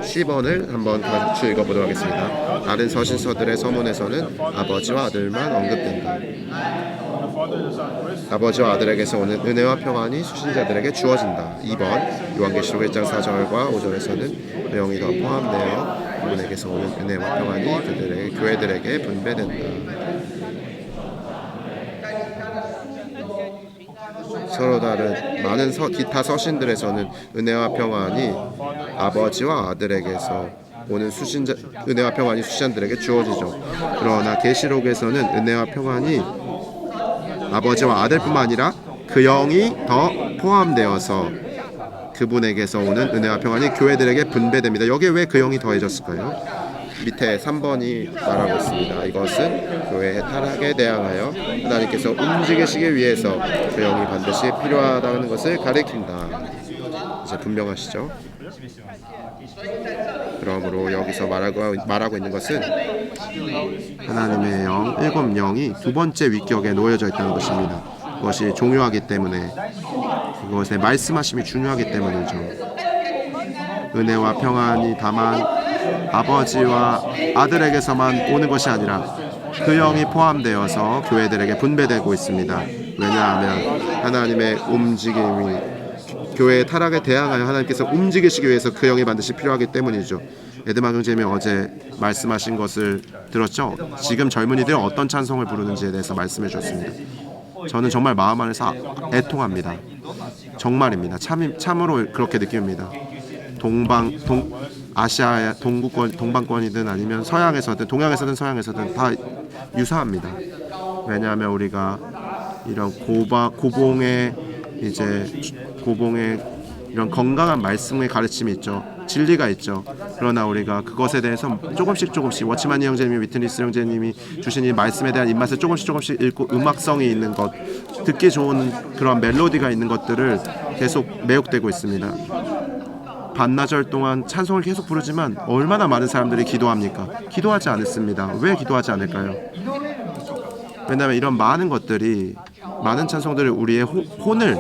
10번을 한번 같이 읽어보도록 하겠습니다. 다른 서신서들의 서문에서는 아버지와 아들만 언급된다. 아버지와 아들에게서 오는 은혜와 평안이 수신자들에게 주어진다. 2번 요한계시록 1장 4절과 5절에서는 그 영이 더 포함되어 그분에게서 오는 은혜와 평안이 그들에게 교회들에게 분배된다. 서로 다른 많은 기타 서신들에서는 은혜와 평안이 아버지와 아들에게서 오는 은혜와 평안이 수신자들에게 주어지죠. 그러나 계시록에서는 은혜와 평안이 아버지와 아들뿐만 아니라 그 영이 더 포함되어서 그분에게서 오는 은혜와 평안이 교회들에게 분배됩니다. 여기에 왜 그 영이 더해졌을까요? 밑에 3번이 말하고 있습니다. 이것은 교회의 타락에 대항하여 하나님께서 움직이시기 위해서 그 영이 반드시 필요하다는 것을 가리킨다. 이제 분명하시죠? 그러므로 여기서 말하고 있는 것은 하나님의 영, 7영이 두 번째 위격에 놓여져 있다는 것입니다. 그것이 중요하기 때문에, 그것의 말씀하심이 중요하기 때문이죠. 은혜와 평안이 다만 아버지와 아들에게서만 오는 것이 아니라 그 영이 포함되어서 교회들에게 분배되고 있습니다. 왜냐하면 하나님의 움직임이 교회의 타락에 대항하여 하나님께서 움직이시기 위해서 그 영이 반드시 필요하기 때문이죠. 에드마 형제님이 어제 말씀하신 것을 들었죠? 지금 젊은이들은 어떤 찬송을 부르는지에 대해서 말씀해 주셨습니다. 저는 정말 마음 안에서 애통합니다. 정말입니다. 참으로 그렇게 느낍니다. 아시아의 동방권이든 아니면 서양에서든 동양에서든 서양에서든 다 유사합니다. 왜냐하면 우리가 이런 고봉의 이런 건강한 말씀의 가르침이 있죠. 진리가 있죠. 그러나 우리가 그것에 대해서 조금씩 워치마니 형제님이, 위트니스 형제님이 주신 이 말씀에 대한 입맛을 조금씩 읽고 음악성이 있는 것, 듣기 좋은 그런 멜로디가 있는 것들을 계속 매혹되고 있습니다. 반나절 동안 찬송을 계속 부르지만 얼마나 많은 사람들이 기도합니까? 기도하지 않습니다. 왜 기도하지 않을까요? 왜냐하면 이런 많은 것들이, 많은 찬송들을 우리의 혼을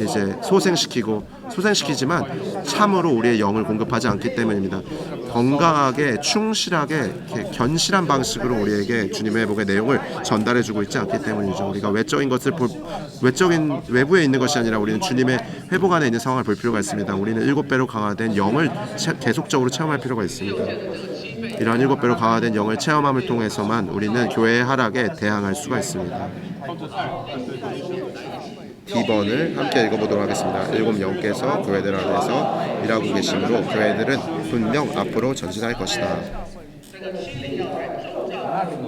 이제 소생시키지만 참으로 우리의 영을 공급하지 않기 때문입니다. 건강하게, 충실하게, 견실한 방식으로 우리에게 주님의 복의 내용을 전달해주고 있지 않기 때문이죠. 우리가 외적인 외부에 있는 것이 아니라 우리는 주님의 회복 안에 있는 상황을 볼 필요가 있습니다. 우리는 7배로 강화된 영을 계속적으로 체험할 필요가 있습니다. 이러한 7배로 강화된 영을 체험함을 통해서만 우리는 교회의 하락에 대항할 수가 있습니다. D번을 함께 읽어보도록 하겠습니다. 7영께서 교회들 안에서 일하고 계시므로 교회들은 분명 앞으로 전진할 것이다.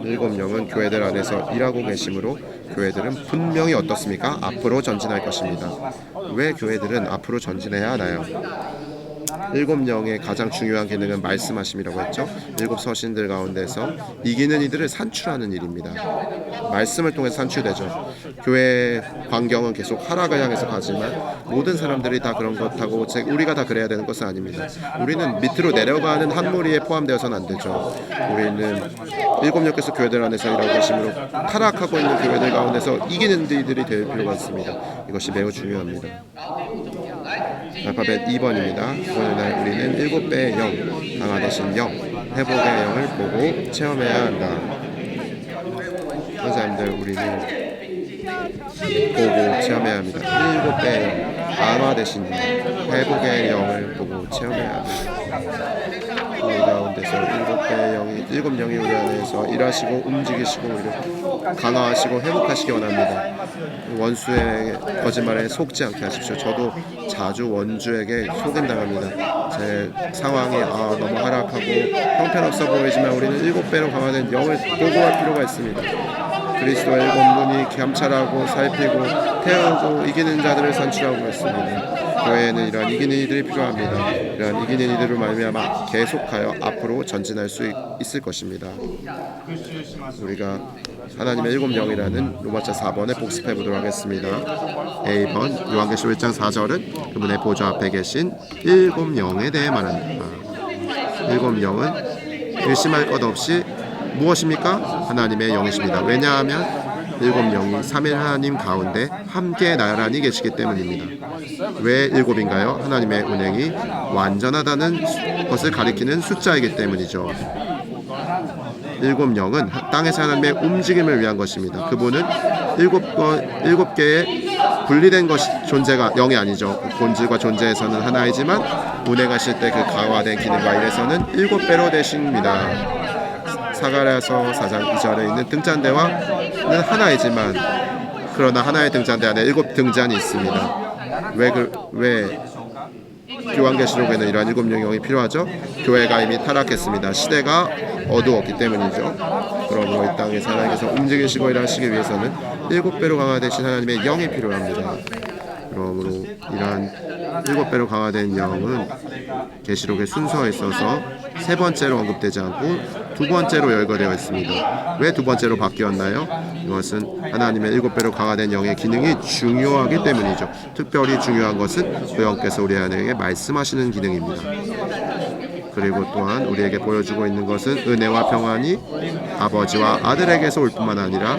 7영은 교회들 안에서 일하고 계시므로 교회들은 분명히 어떻습니까? 앞으로 전진할 것입니다. 왜 교회들은 앞으로 전진해야 하나요? 7영의 가장 중요한 기능은 말씀하심이라고 했죠. 7 서신들 가운데서 이기는 이들을 산출하는 일입니다. 말씀을 통해서 산출되죠. 교회의 광경은 계속 하락을 향해서 가지만 모든 사람들이 다 그런 것하고 우리가 다 그래야 되는 것은 아닙니다. 우리는 밑으로 내려가는 한 무리에 포함되어서는 안 되죠. 우리는 7영께서 교회들 안에서 일하고 계시므로 타락하고 있는 교회들 가운데서 이기는 이들이 될 필요가 있습니다. 이것이 매우 중요합니다. 알파벳 2번입니다. 오늘날 우리는 7배의 영, 강화되신 영, 회복의 영을 보고 체험해야 한다. 선생님들, 우리는 보고 체험해야 합니다. 7배의 영, 강화되신 영, 회복의 영을 보고 체험해야 합니다. 우리 가운데서 7영이 우리 안에서 일하시고 움직이시고 우리를 강화하시고 회복하시기 원합니다. 원수의 거짓말에 속지 않게 하십시오. 저도 자주 원주에게 속임당합니다. 제 상황이 너무 하락하고 형편없어 보이지만 우리는 7배로 강화된 영을 보고할 필요가 있습니다. 그리스도의 본문이 감찰하고 살피고 태우고 이기는 자들을 산출하고 있습니다. 교회에는 이러한 이기는 이들이 필요합니다. 이러한 이기는 이들을 말미암아 계속하여 앞으로 전진할 수 있을 것입니다. 우리가 하나님의 7영이라는 로마서 4번에 복습해 보도록 하겠습니다. A번 요한계시록 1장 4절은 그분의 보좌 앞에 계신 7영에 대해 말합니다. 7영은 의심할 것 없이 무엇입니까? 하나님의 영이십니다. 왜냐하면 7영이 3일 하나님 가운데 함께 나란히 계시기 때문입니다. 왜 7인가요? 하나님의 운행이 완전하다는 것을 가리키는 숫자이기 때문이죠. 7영은 땅에서 하나님의 움직임을 위한 것입니다. 그분은 7개의 분리된 존재가 영이 아니죠. 본질과 존재에서는 하나이지만 운행하실 때 그 강화된 기능과 일에서는 7배로 되십니다. 사가랴서 4장 2절에 있는 등잔대와는 하나이지만 그러나 하나의 등잔대 안에 7 등잔이 있습니다. 왜 요한계시록에는 이러한 7영의 영이 필요하죠? 교회가 이미 타락했습니다. 시대가 어두웠기 때문이죠. 그러므로 이 땅에서 하나님께서 움직이시고 일하시기 위해서는 7배로 강화되신 하나님의 영이 필요합니다. 그러므로 이러한 7배로 강화된 영은 계시록의 순서에 있어서 세 번째로 언급되지 않고 두 번째로 열거되어 있습니다. 왜 두 번째로 바뀌었나요? 이것은 하나님의 7배로 강화된 영의 기능이 중요하기 때문이죠. 특별히 중요한 것은 그 영께서 우리에게 말씀하시는 기능입니다. 그리고 또한 우리에게 보여주고 있는 것은 은혜와 평안이 아버지와 아들에게서 올 뿐만 아니라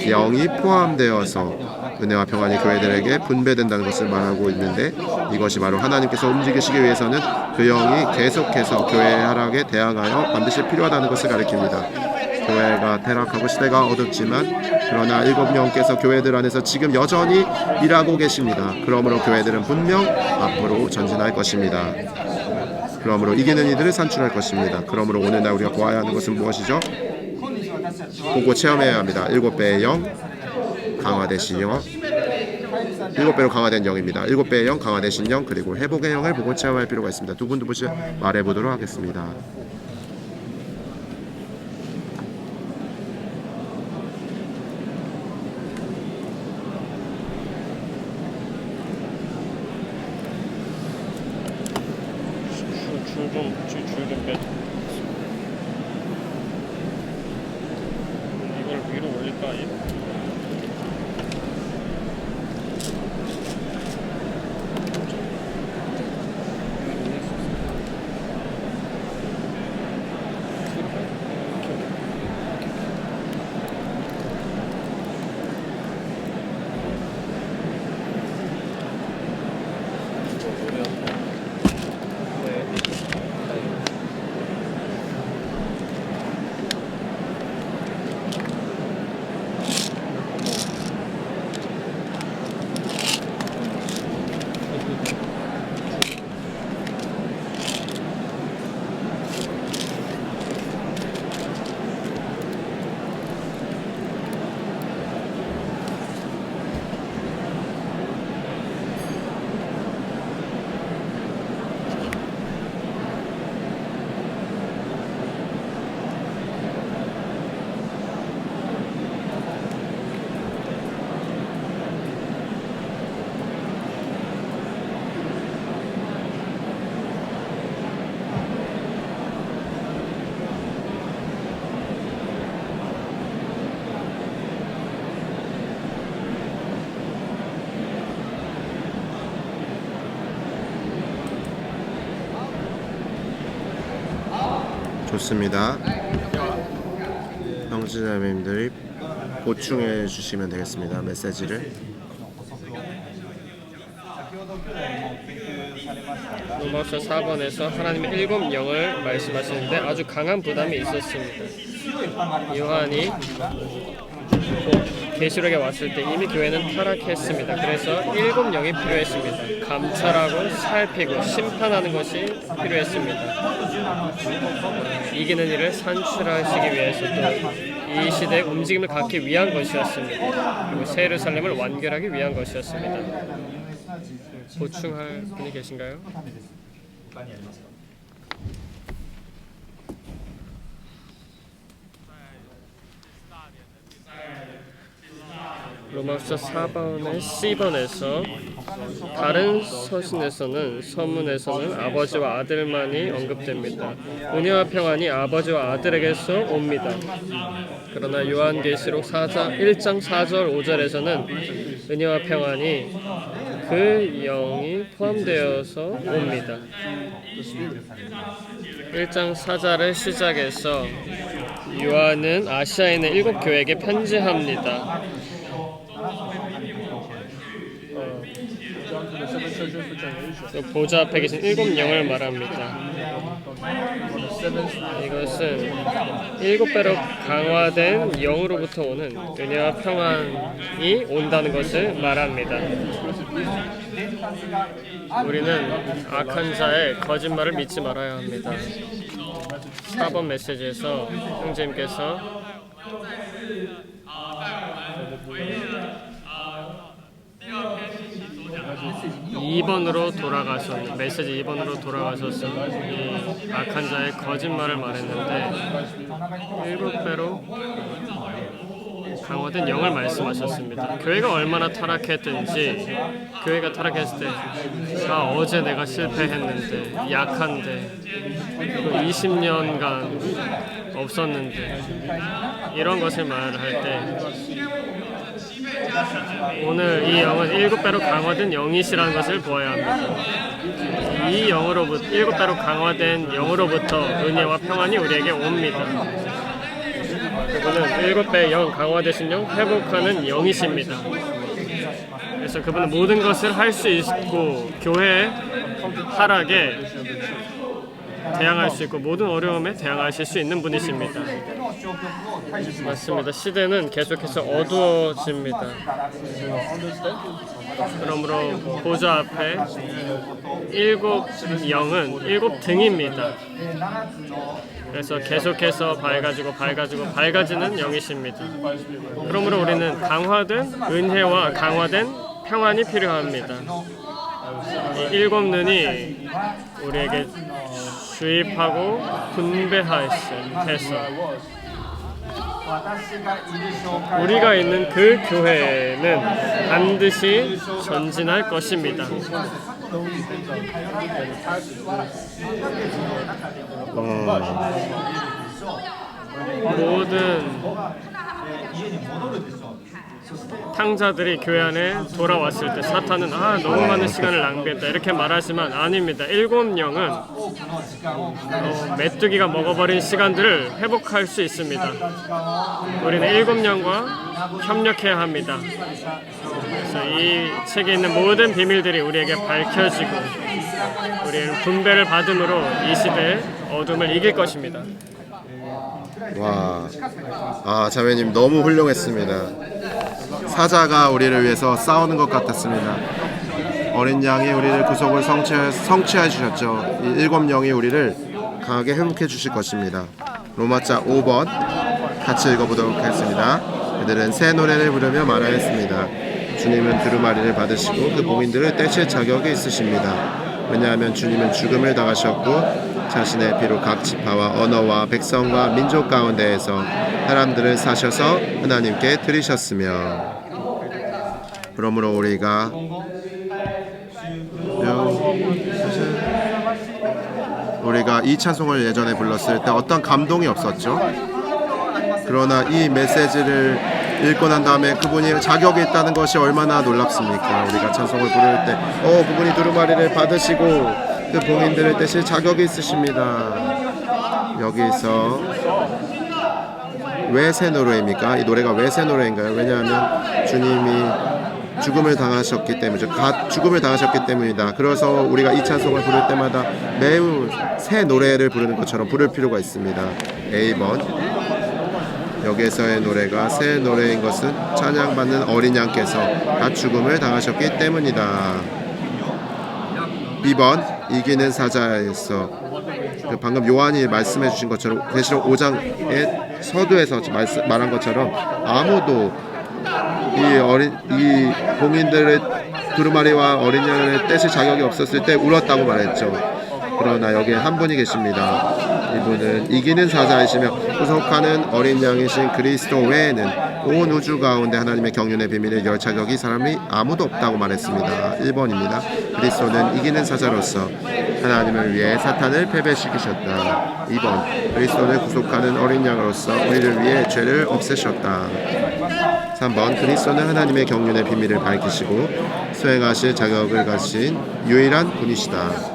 영이 포함되어서 은혜와 평안이 교회들에게 분배된다는 것을 말하고 있는데, 이것이 바로 하나님께서 움직이시기 위해서는 그 영이 계속해서 교회의 하락에 대항하여 반드시 필요하다는 것을 가리킵니다. 교회가 타락하고 시대가 어둡지만 그러나 7영께서 교회들 안에서 지금 여전히 일하고 계십니다. 그러므로 교회들은 분명 앞으로 전진할 것입니다. 그러므로 이기는 이들을 산출할 것입니다. 그러므로 오늘날 우리가 보아야 하는 것은 무엇이죠? 보고 체험해야 합니다. 7배의 영 강화되신 영, 7배로 강화된 영입니다. 7배의 영 강화되신 영, 그리고 회복의 영을 보고 체험할 필요가 있습니다. 두 분도 말해보도록 하겠습니다. 줄좀 빼줘. 이걸 위로 올릴까? 좋습니다. 형제자매님들이 보충해 주시면 되겠습니다. 메시지를. 로마서 4번에서 하나님의 7영을 말씀하시는데 아주 강한 부담이 있었습니다. 요한이 계시록에 왔을 때 이미 교회는 타락했습니다. 그래서 7영이 필요했습니다. 감찰하고 살피고 심판하는 것이 필요했습니다. 이기는 일을 산출하시기 위해서 또 이 시대의 움직임을 갖기 위한 것이었습니다. 그리고 새 예루살렘을 완결하기 위한 것이었습니다. 보충할 분이 계신가요? 로마서 4번의 C번에서 다른 서신에서는 서문에서는 아버지와 아들만이 언급됩니다. 은혜와 평안이 아버지와 아들에게서 옵니다. 그러나 요한계시록 1장 4절 5절에서는 은혜와 평안이 그 영이 포함되어서 옵니다. 1장 4절을 시작해서 요한은 아시아에 있는 7교회에게 편지합니다. 보좌 앞에 계신 7영을 말합니다. 이것은 7배로 강화된 영으로부터 오는 은혜와 평안이 온다는 것을 말합니다. 우리는 악한 자의 거짓말을 믿지 말아야 합니다. 4번 메시지에서 형제님께서 2번으로 돌아가서 메시지 2번으로 돌아가셔서 이 악한 자의 거짓말을 말했는데 7배로 강화된 영을 말씀하셨습니다. 교회가 얼마나 타락했든지 교회가 타락했을 때 어제 내가 실패했는데 약한데 20년간 없었는데 이런 것을 말할 때 오늘 이 영은 7배로 강화된 영이시라는 것을 보아야 합니다. 이 영으로부터 7배로 강화된 영으로부터 은혜와 평안이 우리에게 옵니다. 그분은 7배 영 강화되신 영 회복하는 영이십니다. 그래서 그분은 모든 것을 할 수 있고 교회의 하락에 대항할 수 있고 모든 어려움에 대항하실 수 있는 분이십니다. 맞습니다. 시대는 계속해서 어두워집니다. 그러므로 보좌 앞에 7 영은 7 등입니다. 그래서 계속해서 밝아지는 영이십니다. 그러므로 우리는 강화된 은혜와 강화된 평안이 필요합니다. 이 7 눈이 우리에게 주입하고 분배해서 우리가 있는 그 교회는 반드시 전진할 것입니다. 모든 탕자들이 교회 안에 돌아왔을 때 사탄은 너무 많은 시간을 낭비했다 이렇게 말하지만 아닙니다. 7 영은 메뚜기가 먹어버린 시간들을 회복할 수 있습니다. 우리는 7 영과 협력해야 합니다. 그래서 이 책에 있는 모든 비밀들이 우리에게 밝혀지고 우리는 분배를 받음으로 이 시대의 어둠을 이길 것입니다. 와, 자매님 너무 훌륭했습니다. 사자가 우리를 위해서 싸우는 것 같았습니다. 어린 양이 우리를 구속을 성취해 주셨죠. 이 7 영이 우리를 강하게 회복해 주실 것입니다. 로마자 5번 같이 읽어보도록 하겠습니다. 그들은 새 노래를 부르며 말하였습니다. 주님은 두루마리를 받으시고 그 봉인들을 떼실 자격이 있으십니다. 왜냐하면 주님은 죽음을 당하셨고 자신의 피로 각 지파와 언어와 백성과 민족 가운데에서 사람들을 사셔서 하나님께 드리셨으며 그러므로 우리가 이 찬송을 예전에 불렀을 때 어떤 감동이 없었죠. 그러나 이 메시지를 읽고 난 다음에 그분이 자격이 있다는 것이 얼마나 놀랍습니까? 우리가 찬송을 부를 때 그분이 두루마리를 받으시고 그 봉인들을 떼실 자격이 있으십니다. 여기서 왜 새 노래입니까? 이 노래가 왜 새 노래인가요? 왜냐하면 주님이 죽음을 당하셨기 때문이죠. 죽음을 당하셨기 때문이다. 그래서 우리가 이 찬송을 부를 때마다 매우 새 노래를 부르는 것처럼 부를 필요가 있습니다. A번 여기에서의 노래가 새 노래인 것은 찬양받는 어린 양께서 다 죽음을 당하셨기 때문이다. B번 이기는 사자에서 방금 요한이 말씀해 주신 것처럼 계시록 5장의 서두에서 말한 것처럼 아무도 이 봉인들의 두루마리와 어린 양을 떼실 자격이 없었을 때 울었다고 말했죠. 그러나 여기에 한 분이 계십니다. 이분은 이기는 사자이시며 구속하는 어린 양이신 그리스도 외에는 온 우주 가운데 하나님의 경륜의 비밀을 열 자격이 사람이 아무도 없다고 말했습니다. 1번입니다. 그리스도는 이기는 사자로서 하나님을 위해 사탄을 패배시키셨다. 2번 그리스도를 구속하는 어린 양으로서 우리를 위해 죄를 없애셨다. 3번 그리스도는 하나님의 경륜의 비밀을 밝히시고 수행하실 자격을 가진 유일한 분이시다.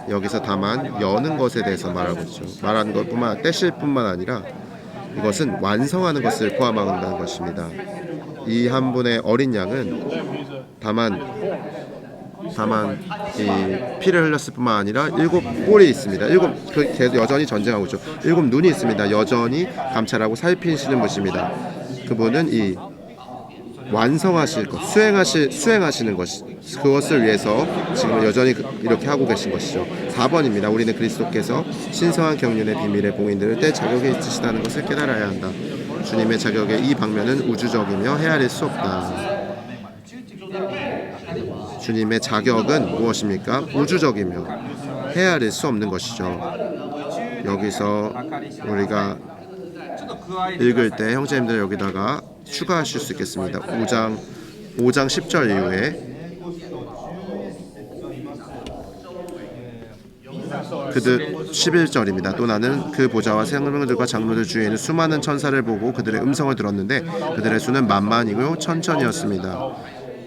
여기서 다만 여는 것에 대해서 말하고 있죠. 말하는 것뿐만 떼실 뿐만 아니라 이것은 완성하는 것을 포함한다는 것입니다. 이 한 분의 어린 양은 다만 이 피를 흘렸을 뿐만 아니라 7 뿔이 있습니다. 여전히 전쟁하고 있죠. 7 눈이 있습니다. 여전히 감찰하고 살피시는 분입니다. 그분은 이 완성하실 것, 수행하시는 것, 그것을 위해서 지금 여전히 이렇게 하고 계신 것이죠. 4번입니다. 우리는 그리스도께서 신성한 경륜의 비밀의 봉인들을 뗄 자격이 있으시다는 것을 깨달아야 한다. 주님의 자격의 이 방면은 우주적이며 헤아릴 수 없다. 주님의 자격은 무엇입니까? 우주적이며 헤아릴 수 없는 것이죠. 여기서 우리가 읽을 때 형제님들 여기다가 추가하실 수 있겠습니다. 5장 10절 이후에 그들 11절입니다. 또 나는 그 보좌와 생명들과 장로들 주위에 있는 수많은 천사를 보고 그들의 음성을 들었는데 그들의 수는 만만이고 천천이었습니다.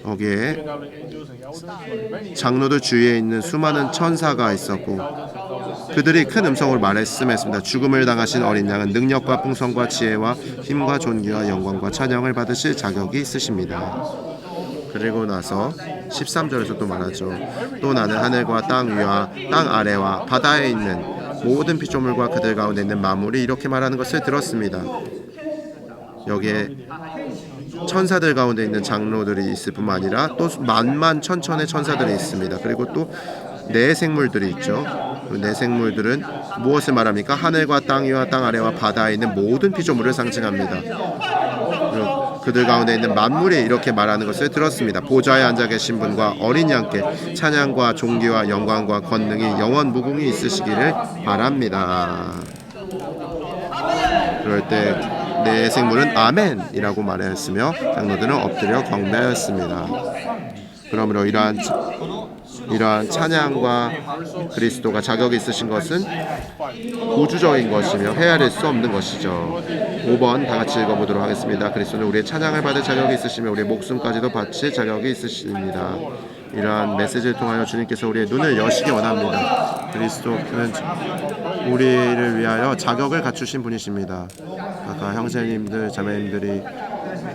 거기에 장로들 주위에 있는 수많은 천사가 있었고 그들이 큰 음성으로 말했음했습니다. 죽음을 당하신 어린 양은 능력과 풍성과 지혜와 힘과 존귀와 영광과 찬양을 받으실 자격이 있으십니다. 그리고 나서 13절에서 또 말하죠. 또 나는 하늘과 땅 위와 땅 아래와 바다에 있는 모든 피조물과 그들 가운데 있는 만물이 이렇게 말하는 것을 들었습니다. 여기에 천사들 가운데 있는 장로들이 있을 뿐만 아니라 또 만만천천의 천사들이 있습니다. 그리고 또 네 생물들이 있죠. 네 생물들은 무엇을 말합니까? 하늘과 땅 위와 땅 아래와 바다에 있는 모든 피조물을 상징합니다. 그들 가운데 있는 만물이 이렇게 말하는 것을 들었습니다. 보좌에 앉아 계신 분과 어린 양께 찬양과 존귀와 영광과 권능이 영원 무궁히 있으시기를 바랍니다. 그럴 때 네 생물은 아멘이라고 말하였으며 장로들은 엎드려 경배하였습니다. 그러므로 이러한 찬양과 그리스도가 자격이 있으신 것은 우주적인 것이며 헤아릴 수 없는 것이죠. 5번 다 같이 읽어보도록 하겠습니다. 그리스도는 우리의 찬양을 받을 자격이 있으시며 우리의 목숨까지도 바칠 자격이 있으십니다. 이러한 메시지를 통하여 주님께서 우리의 눈을 여시기 원합니다. 그리스도는 우리를 위하여 자격을 갖추신 분이십니다. 아까 형제님들, 자매님들이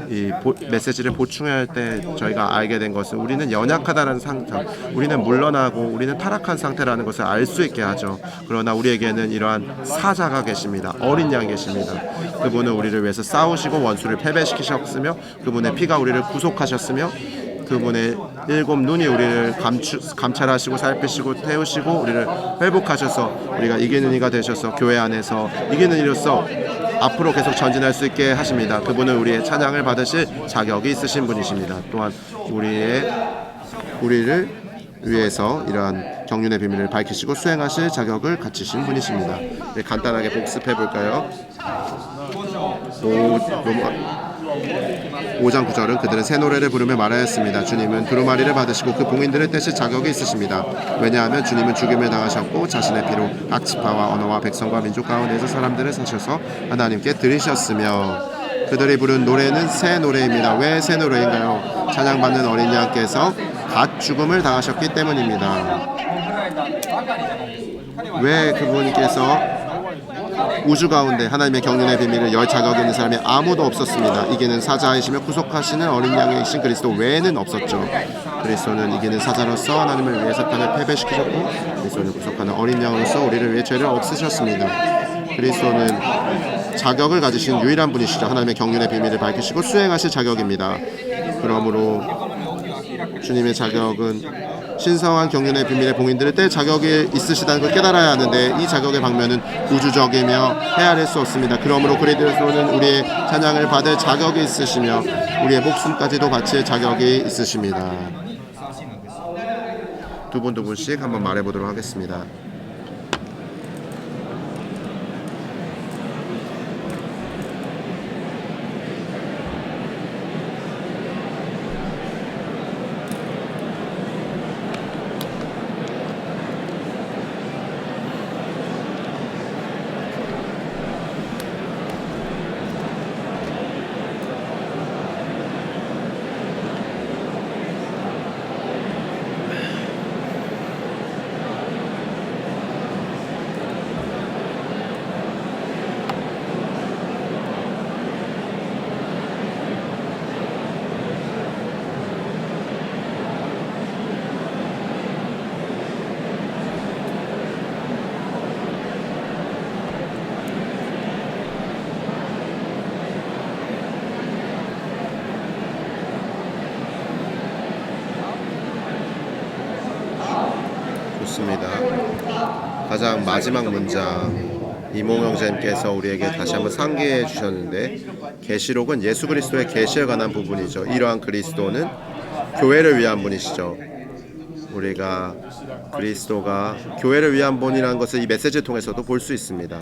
이 메시지를 보충할 때 저희가 알게 된 것은 우리는 연약하다는 상태, 우리는 물러나고 우리는 타락한 상태라는 것을 알 수 있게 하죠. 그러나 우리에게는 이러한 사자가 계십니다. 어린 양이 계십니다. 그분은 우리를 위해서 싸우시고 원수를 패배시키셨으며 그분의 피가 우리를 구속하셨으며 그분의 7 눈이 우리를 감찰하시고 살피시고 태우시고 우리를 회복하셔서 우리가 이기는 이가 되셔서 교회 안에서 이기는 이로서 앞으로 계속 전진할 수 있게 하십니다. 그분은 우리의 찬양을 받으실 자격이 있으신 분이십니다. 또한 우리를 위해서 이러한 경륜의 비밀을 밝히시고 수행하실 자격을 갖추신 분이십니다. 네, 간단하게 복습해 볼까요? 5장 9절은 그들은 새 노래를 부르며 말하였습니다. 주님은 두루마리를 받으시고 그 봉인들을 떼실 자격이 있으십니다. 왜냐하면 주님은 죽임을 당하셨고 자신의 피로 각 지파와 언어와 백성과 민족 가운데서 사람들을 사셔서 하나님께 드리셨으며 그들이 부른 노래는 새 노래입니다. 왜 새 노래인가요? 찬양받는 어린 양께서 갓 죽음을 당하셨기 때문입니다. 왜 그분께서 우주 가운데 하나님의 경륜의 비밀을 열 자격이 있는 사람이 아무도 없었습니다. 이기는 사자이시며 구속하시는 어린 양이신 그리스도 외에는 없었죠. 그리스도는 이기는 사자로서 하나님을 위해 사탄을 패배시키셨고 그리스도는 구속하는 어린 양으로서 우리를 위해 죄를 없으셨습니다. 그리스도는 자격을 가지신 유일한 분이시죠. 하나님의 경륜의 비밀을 밝히시고 수행하실 자격입니다. 그러므로 주님의 자격은 신성한 경륜의 비밀의 봉인들을 뗄 자격이 있으시다는 걸 깨달아야 하는데 이 자격의 방면은 우주적이며 헤아릴 수 없습니다. 그러므로 그리스도는 우리의 찬양을 받을 자격이 있으시며 우리의 목숨까지도 바칠 자격이 있으십니다. 두 분씩 한번 말해보도록 하겠습니다. 좋습니다. 가장 마지막 문장 이몽 형제님께서 우리에게 다시 한번 상기해 주셨는데 계시록은 예수 그리스도의 계시에 관한 부분이죠. 이러한 그리스도는 교회를 위한 분이시죠. 우리가 그리스도가 교회를 위한 분이라는 것을 이 메시지를 통해서도 볼 수 있습니다.